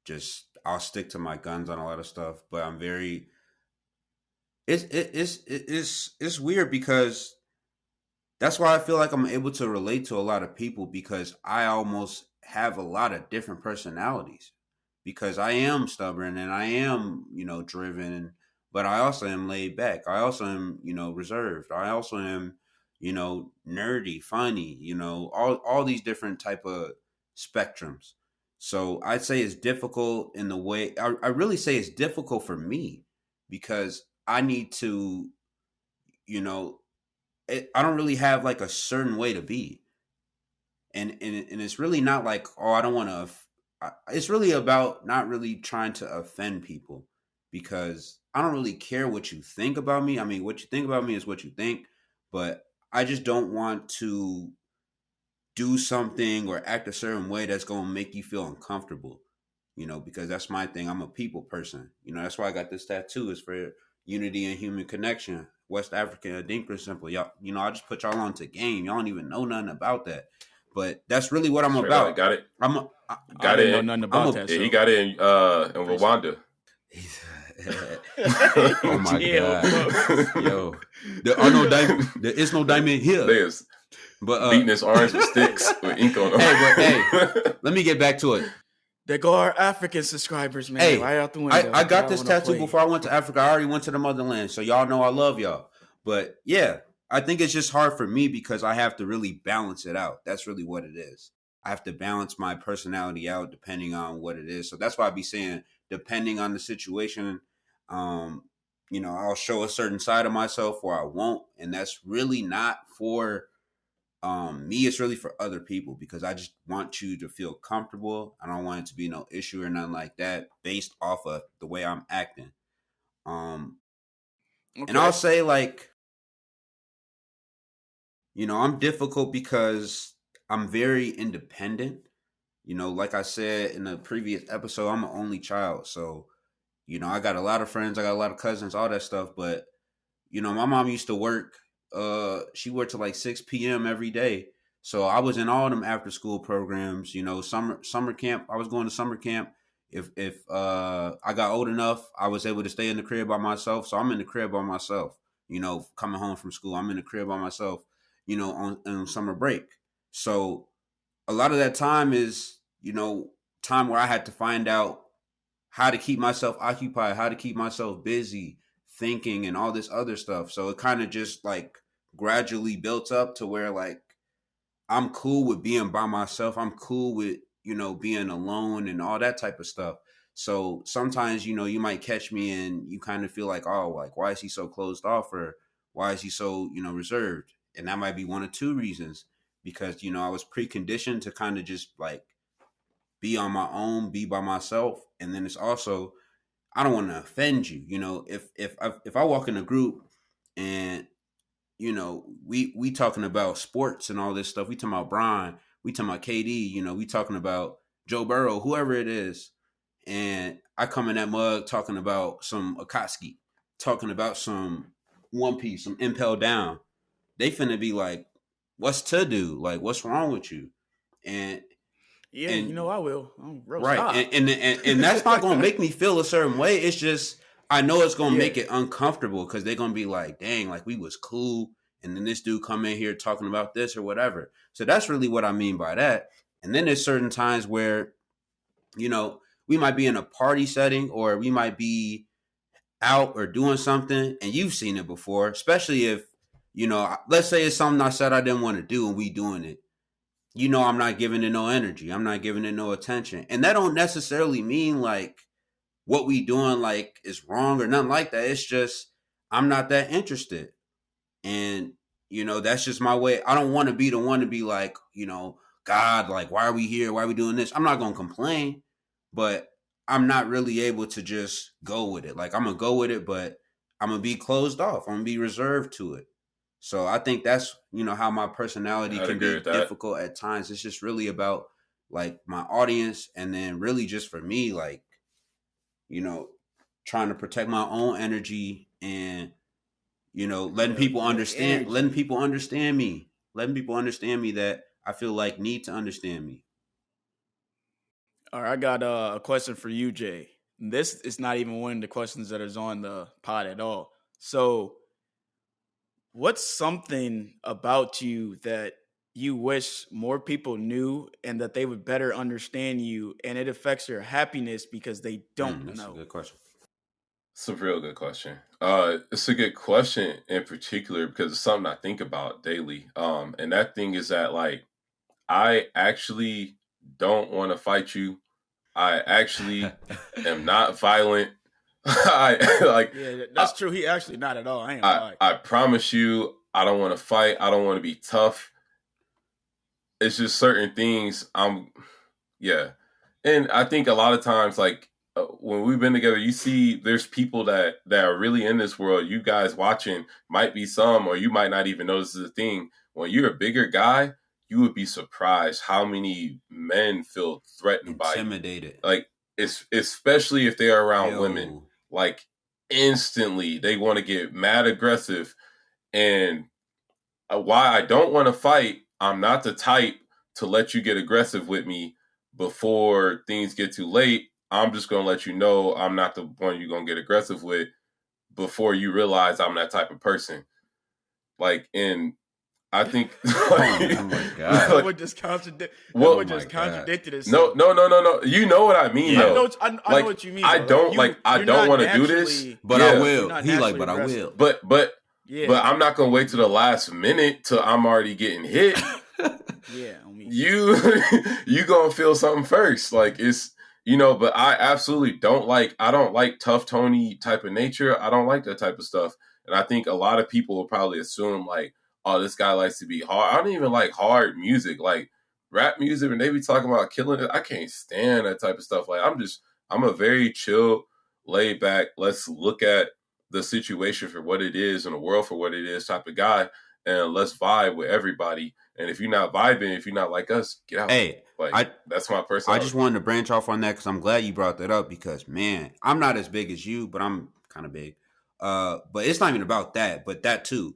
just I'll stick to my guns on a lot of stuff. But I'm very it's weird because that's why I feel like I'm able to relate to a lot of people because I almost have a lot of different personalities because I am stubborn and I am driven. But I also am laid back. I also am, reserved. I also am, nerdy, funny, all these different type of spectrums. So I'd say it's difficult in the way, I really say it's difficult for me because I need to, I don't really have like a certain way to be. And it's really not like, oh, I don't want to, it's really about not really trying to offend people because I don't really care what you think about me. I mean, what you think about me is what you think, but I just don't want to do something or act a certain way that's going to make you feel uncomfortable, because that's my thing. I'm a people person. That's why I got this tattoo is for unity and human connection. West African Adinkra simple. Y'all, I just put y'all onto game. Y'all don't even know nothing about that. But that's really what I'm about. Got it. I didn't know nothing about that. Yeah, he got it in Rwanda. Oh my God. Yo. There are no diamond. There is no diamond here. There's beating his arms with sticks with ink on them. Hey, let me get back to it. There go our African subscribers, man. Hey, right out the window. I got this tattoo before I went to Africa. I already went to the motherland, so y'all know I love y'all. But yeah, I think it's just hard for me because I have to really balance it out. That's really what it is. I have to balance my personality out depending on what it is. So that's why I be saying, depending on the situation, I'll show a certain side of myself or I won't. And that's really not for me. It's really for other people because I just want you to feel comfortable. I don't want it to be no issue or nothing like that based off of the way I'm acting. Okay. And I'll say like, I'm difficult because I'm very independent. Like I said in the previous episode, I'm an only child. So, I got a lot of friends. I got a lot of cousins, all that stuff. But, my mom used to work. She worked till like 6 p.m. every day. So I was in all them after school programs, summer camp. I was going to summer camp. If I got old enough, I was able to stay in the crib by myself. So I'm in the crib by myself, coming home from school. I'm in the crib by myself, on summer break. So a lot of that time is, time where I had to find out how to keep myself occupied, how to keep myself busy, thinking and all this other stuff. So it kind of just like gradually built up to where like I'm cool with being by myself. I'm cool with, being alone and all that type of stuff. So sometimes, you might catch me and you kind of feel like, oh, like, why is he so closed off or why is he so, reserved? And that might be one of two reasons because, I was preconditioned to kind of just like be on my own, be by myself. And then it's also, I don't want to offend you. If I walk in a group and, we talking about sports and all this stuff, we talking about Brian, we talking about KD, we talking about Joe Burrow, whoever it is. And I come in that mug talking about some Akatsuki, talking about some One Piece, some Impel Down. They finna be like, what's to do? Like, what's wrong with you? And yeah, I will. Right. And that's not going to make me feel a certain way. It's just, I know it's going to make it uncomfortable because they're going to be like, dang, like we was cool. And then this dude come in here talking about this or whatever. So that's really what I mean by that. And then there's certain times where, we might be in a party setting or we might be, out or doing something, and you've seen it before, especially if, let's say it's something I said I didn't want to do and we doing it. I'm not giving it no energy. I'm not giving it no attention. And that don't necessarily mean like what we doing like is wrong or nothing like that. It's just I'm not that interested. And that's just my way. I don't want to be the one to be like, God, like, why are we here? Why are we doing this? I'm not going to complain, but I'm not really able to just go with it. Like, I'm going to go with it, but I'm going to be closed off. I'm going to be reserved to it. So I think that's, how my personality can be difficult at times. It's just really about like my audience, and then really just for me, like, trying to protect my own energy, and letting people understand me, that I feel like need to understand me. All right, I got a question for you, Jay. This is not even one of the questions that is on the pod at all. So, what's something about you that you wish more people knew and that they would better understand you, and it affects your happiness because they don't know? That's a good question. It's a real good question. It's a good question in particular because it's something I think about daily. And that thing is that, like, I actually don't want to fight you. I actually am not violent. Yeah, that's true. He actually not at all. I promise you, I don't want to fight. I don't want to be tough. It's just certain things. And I think a lot of times, like, when we've been together, you see there's people that are really in this world. You guys watching might be some, or you might not even know this is a thing. When you're a bigger guy, you would be surprised how many men feel threatened by you. Intimidated. Like, especially if they are around women. Like, instantly, they want to get mad aggressive. And why I don't want to fight, I'm not the type to let you get aggressive with me before things get too late. I'm just going to let you know I'm not the one you're going to get aggressive with before you realize I'm that type of person. Like, and I think... oh my God. That would just contradicted itself. No. You know what I mean, though. I know what you mean. I don't want to do this. But I will. He like, but I will. But I'm not going to wait to the last minute till I'm already getting hit. Yeah. I mean, you going to feel something first. Like, it's... but I absolutely I don't like tough Tony type of nature. I don't like that type of stuff. And I think a lot of people will probably assume like, oh, this guy likes to be hard. I don't even like hard music, like rap music. And they be talking about killing it. I can't stand that type of stuff. Like, I'm a very chill, laid back, let's look at the situation for what it is and the world for what it is type of guy. And let's vibe with everybody. And if you're not vibing, if you're not like us, get out. Hey, that's my personality. I just wanted to branch off on that because I'm glad you brought that up because, man, I'm not as big as you, but I'm kind of big. But it's not even about that, but that too.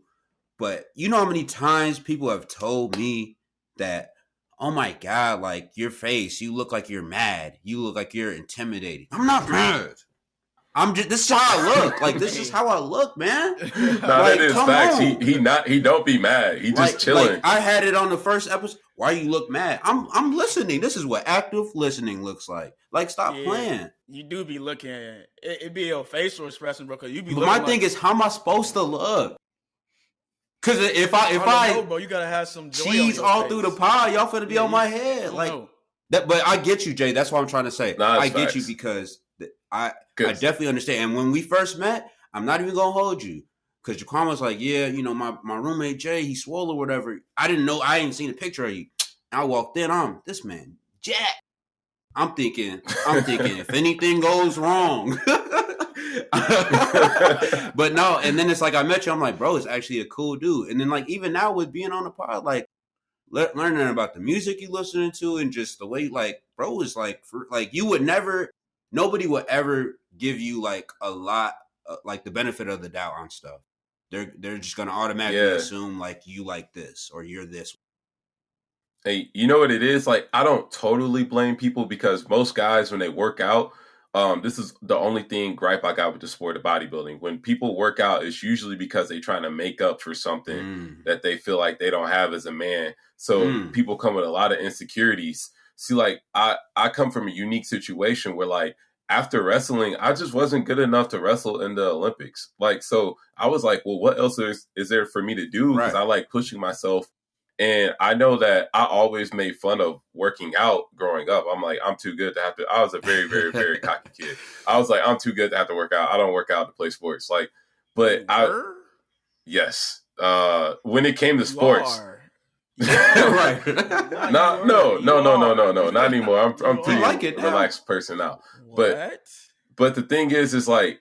But you know how many times people have told me that, oh my God, like your face, you look like you're mad. You look like you're intimidating. I'm not mad. This is how I look. Like, this is how I look, man. No, that is facts. He don't be mad. He just chilling. Like, I had it on the first episode. Why you look mad? I'm listening. This is what active listening looks like. Like, stop playing. You do be looking at it. It be your facial expression, bro. Cause you be. But my thing is, how am I supposed to look? Cause if I know, bro, you gotta have some joy cheese all face. Through the pie, y'all finna be on my head. Like that. But I get you, Jay. That's what I'm trying to say. I get you because I definitely understand. And when we first met, I'm not even gonna hold you. Because Jaquan was like, yeah, my roommate Jay, he swole or whatever. I didn't know, I ain't seen a picture of you. I walked in, this man, Jack. I'm thinking, if anything goes wrong. But no, and then it's like I met you, I'm like, bro, it's actually a cool dude. And then like even now with being on the pod, like learning about the music you listening to and just the way like bro is like nobody would ever give you like a lot like the benefit of the doubt on stuff. They're just gonna automatically assume like you like this or you're this. Hey, you know what it is? Like, I don't totally blame people because most guys, when they work out, this is the only gripe I got with the sport of bodybuilding. When people work out, it's usually because they're trying to make up for something that they feel like they don't have as a man. So people come with a lot of insecurities. See, like, I come from a unique situation where, like, after wrestling, I just wasn't good enough to wrestle in the Olympics. Like, so I was like, well, what else is there for me to do? Because Right. I like pushing myself. And I know that I always made fun of working out growing up. I'm like, I'm too good to have to. I was a very, very, very cocky kid. I was like, I'm too good to have to work out. I don't work out to play sports. Like, but yes. When it came to sports, Right. no, not anymore. I'm pretty relaxed person now. But the thing is like,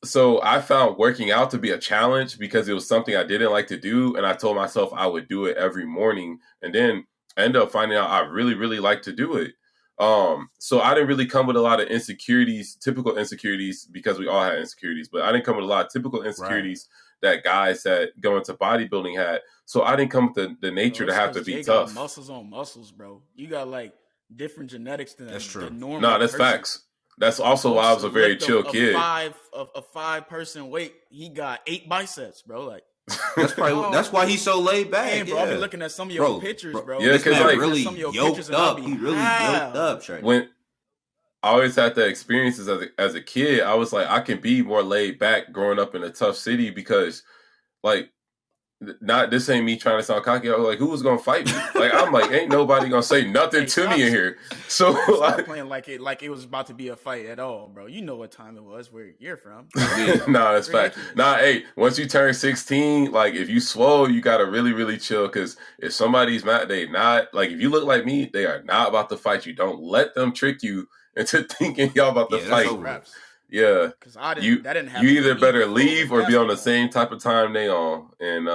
so I found working out to be a challenge because it was something I didn't like to do, and I told myself I would do it every morning, and then I ended up finding out I really, really like to do it. So I didn't really come with a lot of insecurities, typical insecurities, because we all had insecurities, but I didn't come with a lot of typical insecurities that guys that go into bodybuilding had. So I didn't come with the nature to have to be tough. Got muscles on muscles, bro. You got like different genetics than that's true. The normal. No, that's person. Facts. That's also why I was a very chill kid. A 5-person weight, he got 8 bicepts, bro. Like that's why he's so laid back. Man, bro, I've been looking at some of your pictures, bro. Yeah, because like really yoked up. He really yoked up. Right? When I always had the experiences as a kid, I was like, I can be more laid back growing up in a tough city because, like, this ain't me trying to sound cocky. I was like, who was gonna fight me? Like, I'm like, ain't nobody gonna say nothing to me in here. So like playing like it was about to be a fight at all, bro. You know what time it was, where you're from. Nah, that's fact. Nah, hey, once you turn 16, like if you swole, you gotta really, really chill. Cause if somebody's mad, they not like if you look like me, they are not about to fight you. Don't let them trick you into thinking y'all about to fight. Yeah, because that didn't happen. You either better leave or be on the same type of time they on. And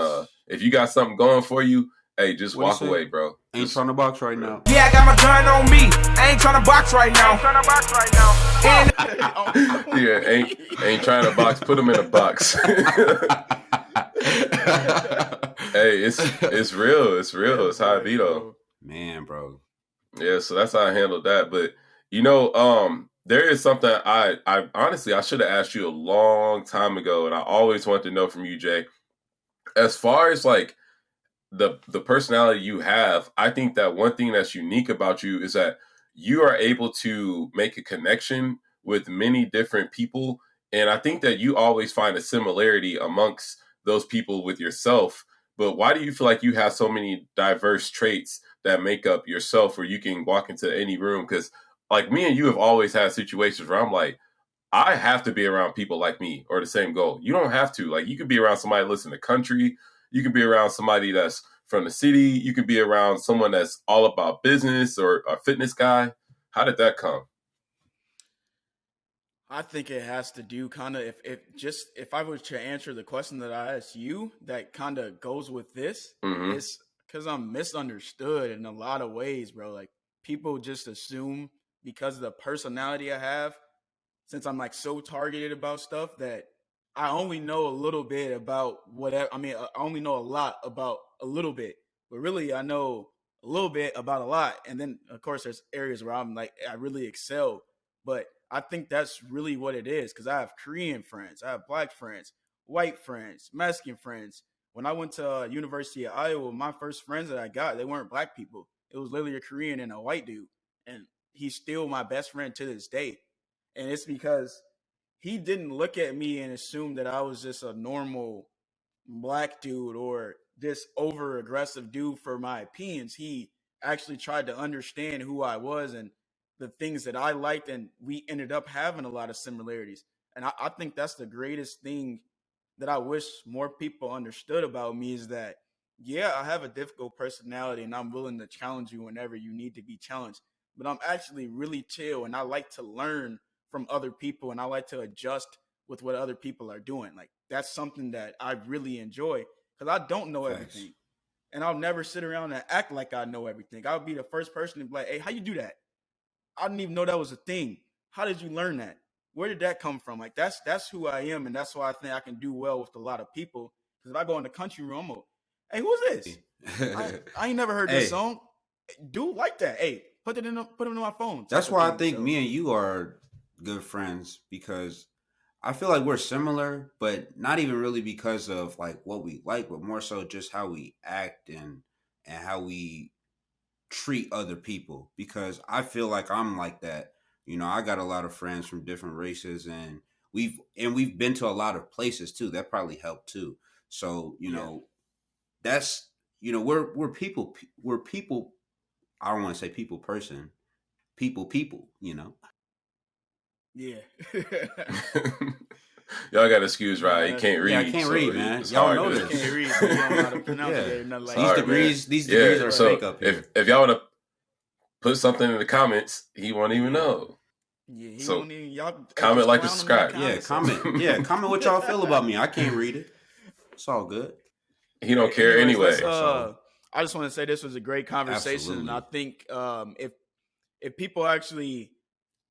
if you got something going for you, hey, just walk away, bro. Ain't trying to box right now. Yeah, I got my gun on me. I ain't trying to box right now. Yeah, ain't trying to box. Put them in a box. Hey, it's real. It's real. It's how I be though. Man, bro. Yeah, so that's how I handled that. But there is something I honestly I should have asked you a long time ago, and I always wanted to know from you, Jay. As far as like the personality you have, I think that one thing that's unique about you is that you are able to make a connection with many different people, and I think that you always find a similarity amongst those people with yourself. But why do you feel like you have so many diverse traits that make up yourself where you can walk into any room? Because like me and you have always had situations where I'm like, I have to be around people like me or the same goal. You don't have to. Like, you could be around somebody that lives in the country. You could be around somebody that's from the city. You could be around someone that's all about business or a fitness guy. How did that come? I think it has to do kind of if I was to answer the question that I asked you, that kind of goes with this. It's because I'm misunderstood in a lot of ways, bro. Like, people just assume because of the personality I have, since I'm like so targeted about stuff, that I only know a little bit about whatever. I mean, I only know a lot about a little bit, but really I know a little bit about a lot. And then of course there's areas where I'm like, I really excel, but I think that's really what it is. Cause I have Korean friends, I have Black friends, white friends, Mexican friends. When I went to University of Iowa, my first friends that I got, they weren't Black people. It was literally a Korean and a white dude. And he's still my best friend to this day. And it's because he didn't look at me and assume that I was just a normal Black dude or this over aggressive dude for my opinions. He actually tried to understand who I was and the things that I liked. And we ended up having a lot of similarities. And I think that's the greatest thing that I wish more people understood about me, is that, yeah, I have a difficult personality and I'm willing to challenge you whenever you need to be challenged. But I'm actually really chill and I like to learn from other people and I like to adjust with what other people are doing. Like, that's something that I really enjoy because I don't know everything. And I'll never sit around and act like I know everything. I'll be the first person to be like, hey, how you do that? I didn't even know that was a thing. How did you learn that? Where did that come from? Like, that's who I am. And that's why I think I can do well with a lot of people. Because if I go in the country room, I'm hey, who's this? I ain't never heard this song. Dude like that. Hey, put them in my phone. That's why I think me and you are good friends, because I feel like we're similar, but not even really because of like what we like, but more so just how we act and how we treat other people. Because I feel like I'm like that You know, I got a lot of friends from different races, and we've been to a lot of places too. That probably helped too. So, you know, that's, you know, we're people. I don't want to say people person. People, you know. Yeah. Y'all got to excuse Ryan. He can't read. Yeah, I can't read, man. It's Y'all hard know to- this. Can't read. So you don't know how to pronounce it or nothing like that. These degrees are so fake up here. if y'all want to put something in the comments, he won't even know. Yeah, he So, won't even, y'all comment, like, clown and him in the subscribe. comments. Comment what y'all feel about me. I can't read it. It's all good. He don't care Anyways, anyway. I just want to say this was a great conversation. Absolutely. And I think if people actually,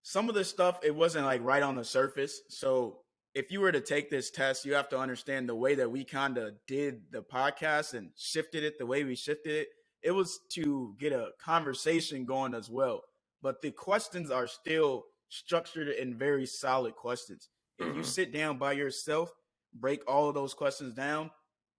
some of this stuff, it wasn't like right on the surface. So if you were to take this test, you have to understand the way that we kind of did the podcast and shifted it the way we shifted it. It was to get a conversation going as well. But the questions are still structured and very solid questions. If you sit down by yourself, break all of those questions down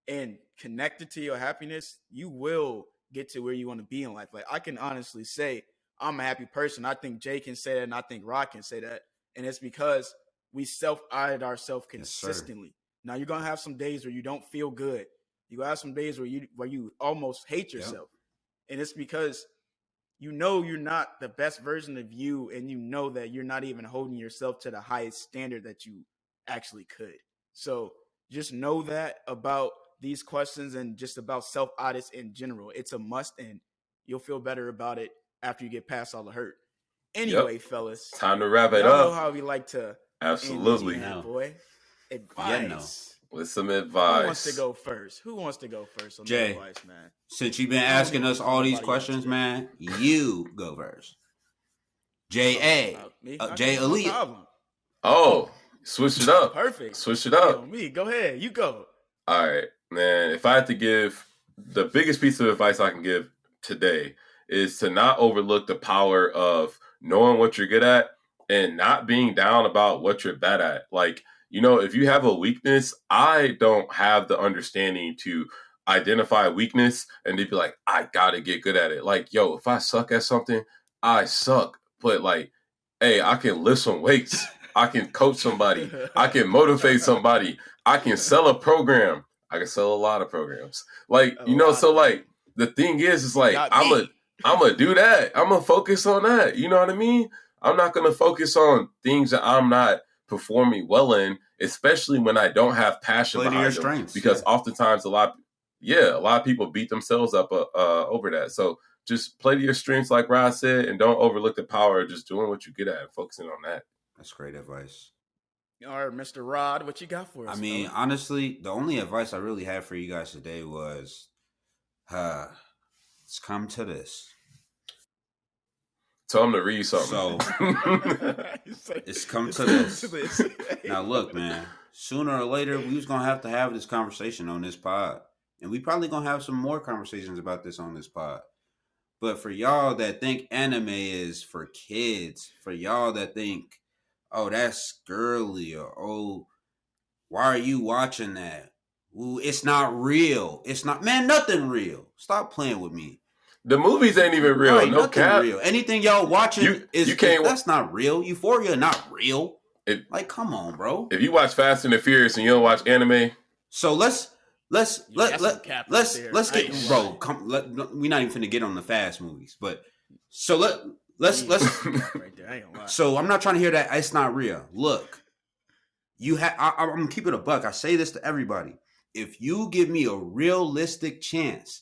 and connect it to your happiness, you will get to where you want to be in life. Like, I can honestly say I'm a happy person. I think Jay can say that, and I think Rod can say that. And it's because we self-audit ourselves consistently. Now, you're going to have some days where you don't feel good. You're going to have some days where you almost hate yourself. And it's because you know you're not the best version of you, and you know that you're not even holding yourself to the highest standard that you actually could. So just know that about these questions and just about self-audits in general. It's a must, and you'll feel better about it after you get past all the hurt. Anyway, fellas. Time to wrap it y'all up. know how we like to Absolutely. end these, boy. Advice. Yeah, no. With some advice. Who wants to go first? Who wants to go first on Jay. the advice, man? Since you've been asking us all these questions, man, you go first. J.A. J. Elite. Oh, switch it up. Perfect. Switch it up. Me, go ahead. You go. All right, man. If I had to give the biggest piece of advice I can give today is to not overlook the power of knowing what you're good at and not being down about what you're bad at. Like, you know, if you have a weakness, I don't have the understanding to identify weakness and to be like, I gotta get good at it. Like, yo, if I suck at something, I suck. But like, hey, I can lift some weights. I can coach somebody. I can motivate somebody. I can sell a program. I can sell a lot of programs. Like, you know, so like the thing is like I'm gonna do that. I'm gonna focus on that. You know what I mean? I'm not gonna focus on things that I'm not performing well in, especially when I don't have passion Play to behind your them. strengths. Because oftentimes a lot of people beat themselves up over that. So just play to your strengths, like Rod said, and don't overlook the power of just doing what you get at and focusing on that. That's great advice. All right, Mr. Rod, what you got for us? I mean, honestly, the only advice I really had for you guys today was, let's come to this. Tell them to read something. So, it's come to this. Now, look, man, sooner or later, we was going to have this conversation on this pod. And we probably going to have some more conversations about this on this pod. But for y'all that think anime is for kids, for y'all that think, oh, that's girly, or oh, why are you watching that? Ooh, it's not real. It's not, man, nothing real. Stop playing with me. The movies ain't even real. Right, no cap. Real. Anything y'all watching that's not real. Euphoria not real. Like, come on, bro. If you watch Fast and the Furious and you don't watch anime, so let's get, bro. We're not even finna get on the fast movies, but so let's. Right there, I ain't gonna lie. So I'm not trying to hear that it's not real. Look, I'm gonna keep it a buck. I say this to everybody. If you give me a realistic chance,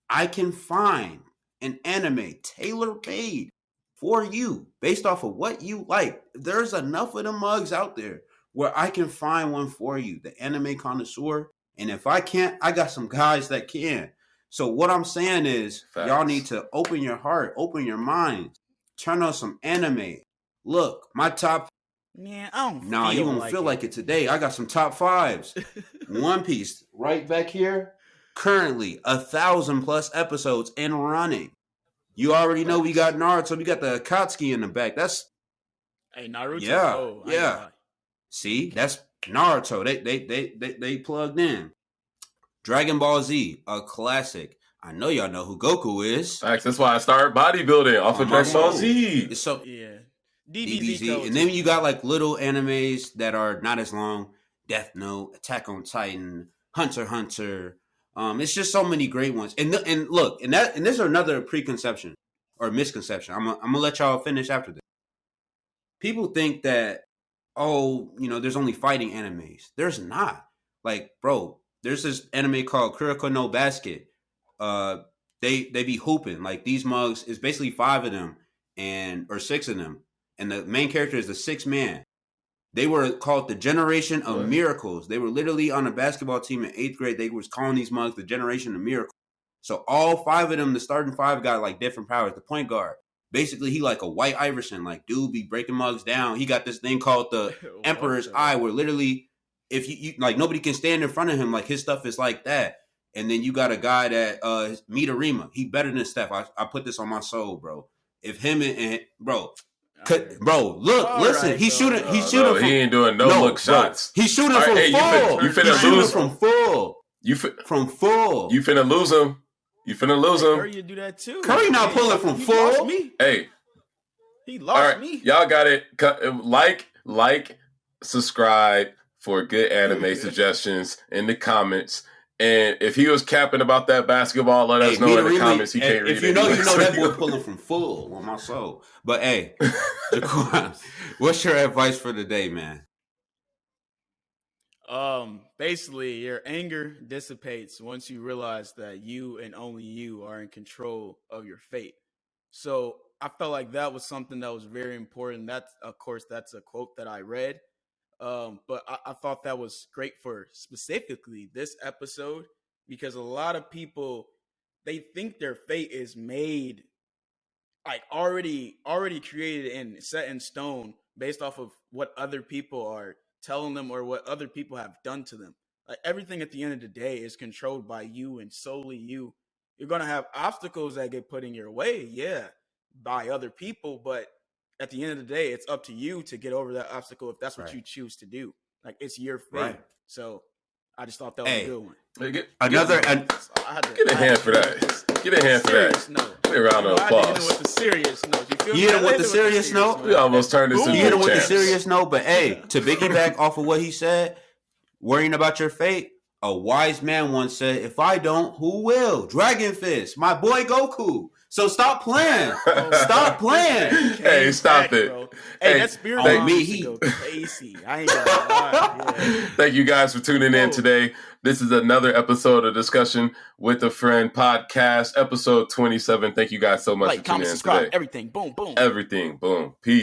I can find an anime tailor-made for you based off of what you like. There's enough of the mugs out there where I can find one for you, the anime connoisseur. And if I can't, I got some guys that can. So what I'm saying is, y'all need to open your heart, open your mind, turn on some anime. Look, my top. Man, I don't. Nah, you won't feel like it today. I got some top fives. One Piece right back here. Currently 1,000+ episodes and running. You already know we got Naruto. We got the Akatsuki in the back. That's Naruto. Yeah, Oh, yeah. See, that's Naruto. They plugged in. Dragon Ball Z, a classic. I know y'all know who Goku is. that's why I started bodybuilding off of Dragon Ball Z. So yeah. DBZ. And then you got like little animes that are not as long. Death Note, Attack on Titan, Hunter x Hunter. It's just so many great ones. And look, and this is another preconception or misconception. I'm gonna let y'all finish after this. People think that, there's only fighting animes. There's not. Like, bro, there's this anime called Kuroko no Basket. They be hooping. Like, these mugs is basically 5 of them or 6 of them. And the main character is the 6th man. They were called the Generation of Miracles. They were literally on a basketball team in 8th grade. They was calling these mugs the Generation of Miracles. So all 5 of them, the starting 5, got like different powers. The point guard, basically, he like a White Iverson. Like, dude be breaking mugs down. He got this thing called the Emperor's Eye, where literally, if you like, nobody can stand in front of him. Like, his stuff is like that. And then you got a guy that Mitarima. He better than Steph. I put this on my soul, bro. If him and bro. Look, all listen. Right, he's shooting. He's shooting. From, he ain't doing look shots. He's shooting from full. You finna lose from full. From full. You finna lose him. You finna lose him. Curry, you do that too. Curry not pulling from full. Hey, he lost me. Y'all got it. Like, subscribe for good anime suggestions in the comments. And if he was capping about that basketball, let us know in the comments. He can't read it. If you know that boy pulling from full on my soul. But hey, Jaquan, what's your advice for the day, man? Basically, your anger dissipates once you realize that you and only you are in control of your fate. So I felt like that was something that was very important. That's a quote that I read. But I thought that was great for specifically this episode, because a lot of people, they think their fate is made, like already created and set in stone based off of what other people are telling them or what other people have done to them. Like, everything at the end of the day is controlled by you and solely you. You're going to have obstacles that get put in your way, by other people, but at the end of the day, it's up to you to get over that obstacle if that's what you choose to do. Like, it's your fate. Right. So I just thought that was a good one. Get a hand for that. Get a hand for that. Get a round of applause. I hit him with the serious note. You hit him with the serious note? We almost turned this into You hit him with the serious note, but hey, to piggyback off of what he said, worrying about your fate, a wise man once said, if I don't, who will? Dragon Fist, my boy Goku. So stop playing. Stop playing. Hey, stop it. Bro. Hey, that spirit on me, he go crazy. I ain't gonna lie. Thank you guys for tuning in today. This is another episode of Discussion with a Friend podcast, episode 27. Thank you guys so much for tuning in subscribe, today. Everything. Boom, boom. Everything. Boom. Peace.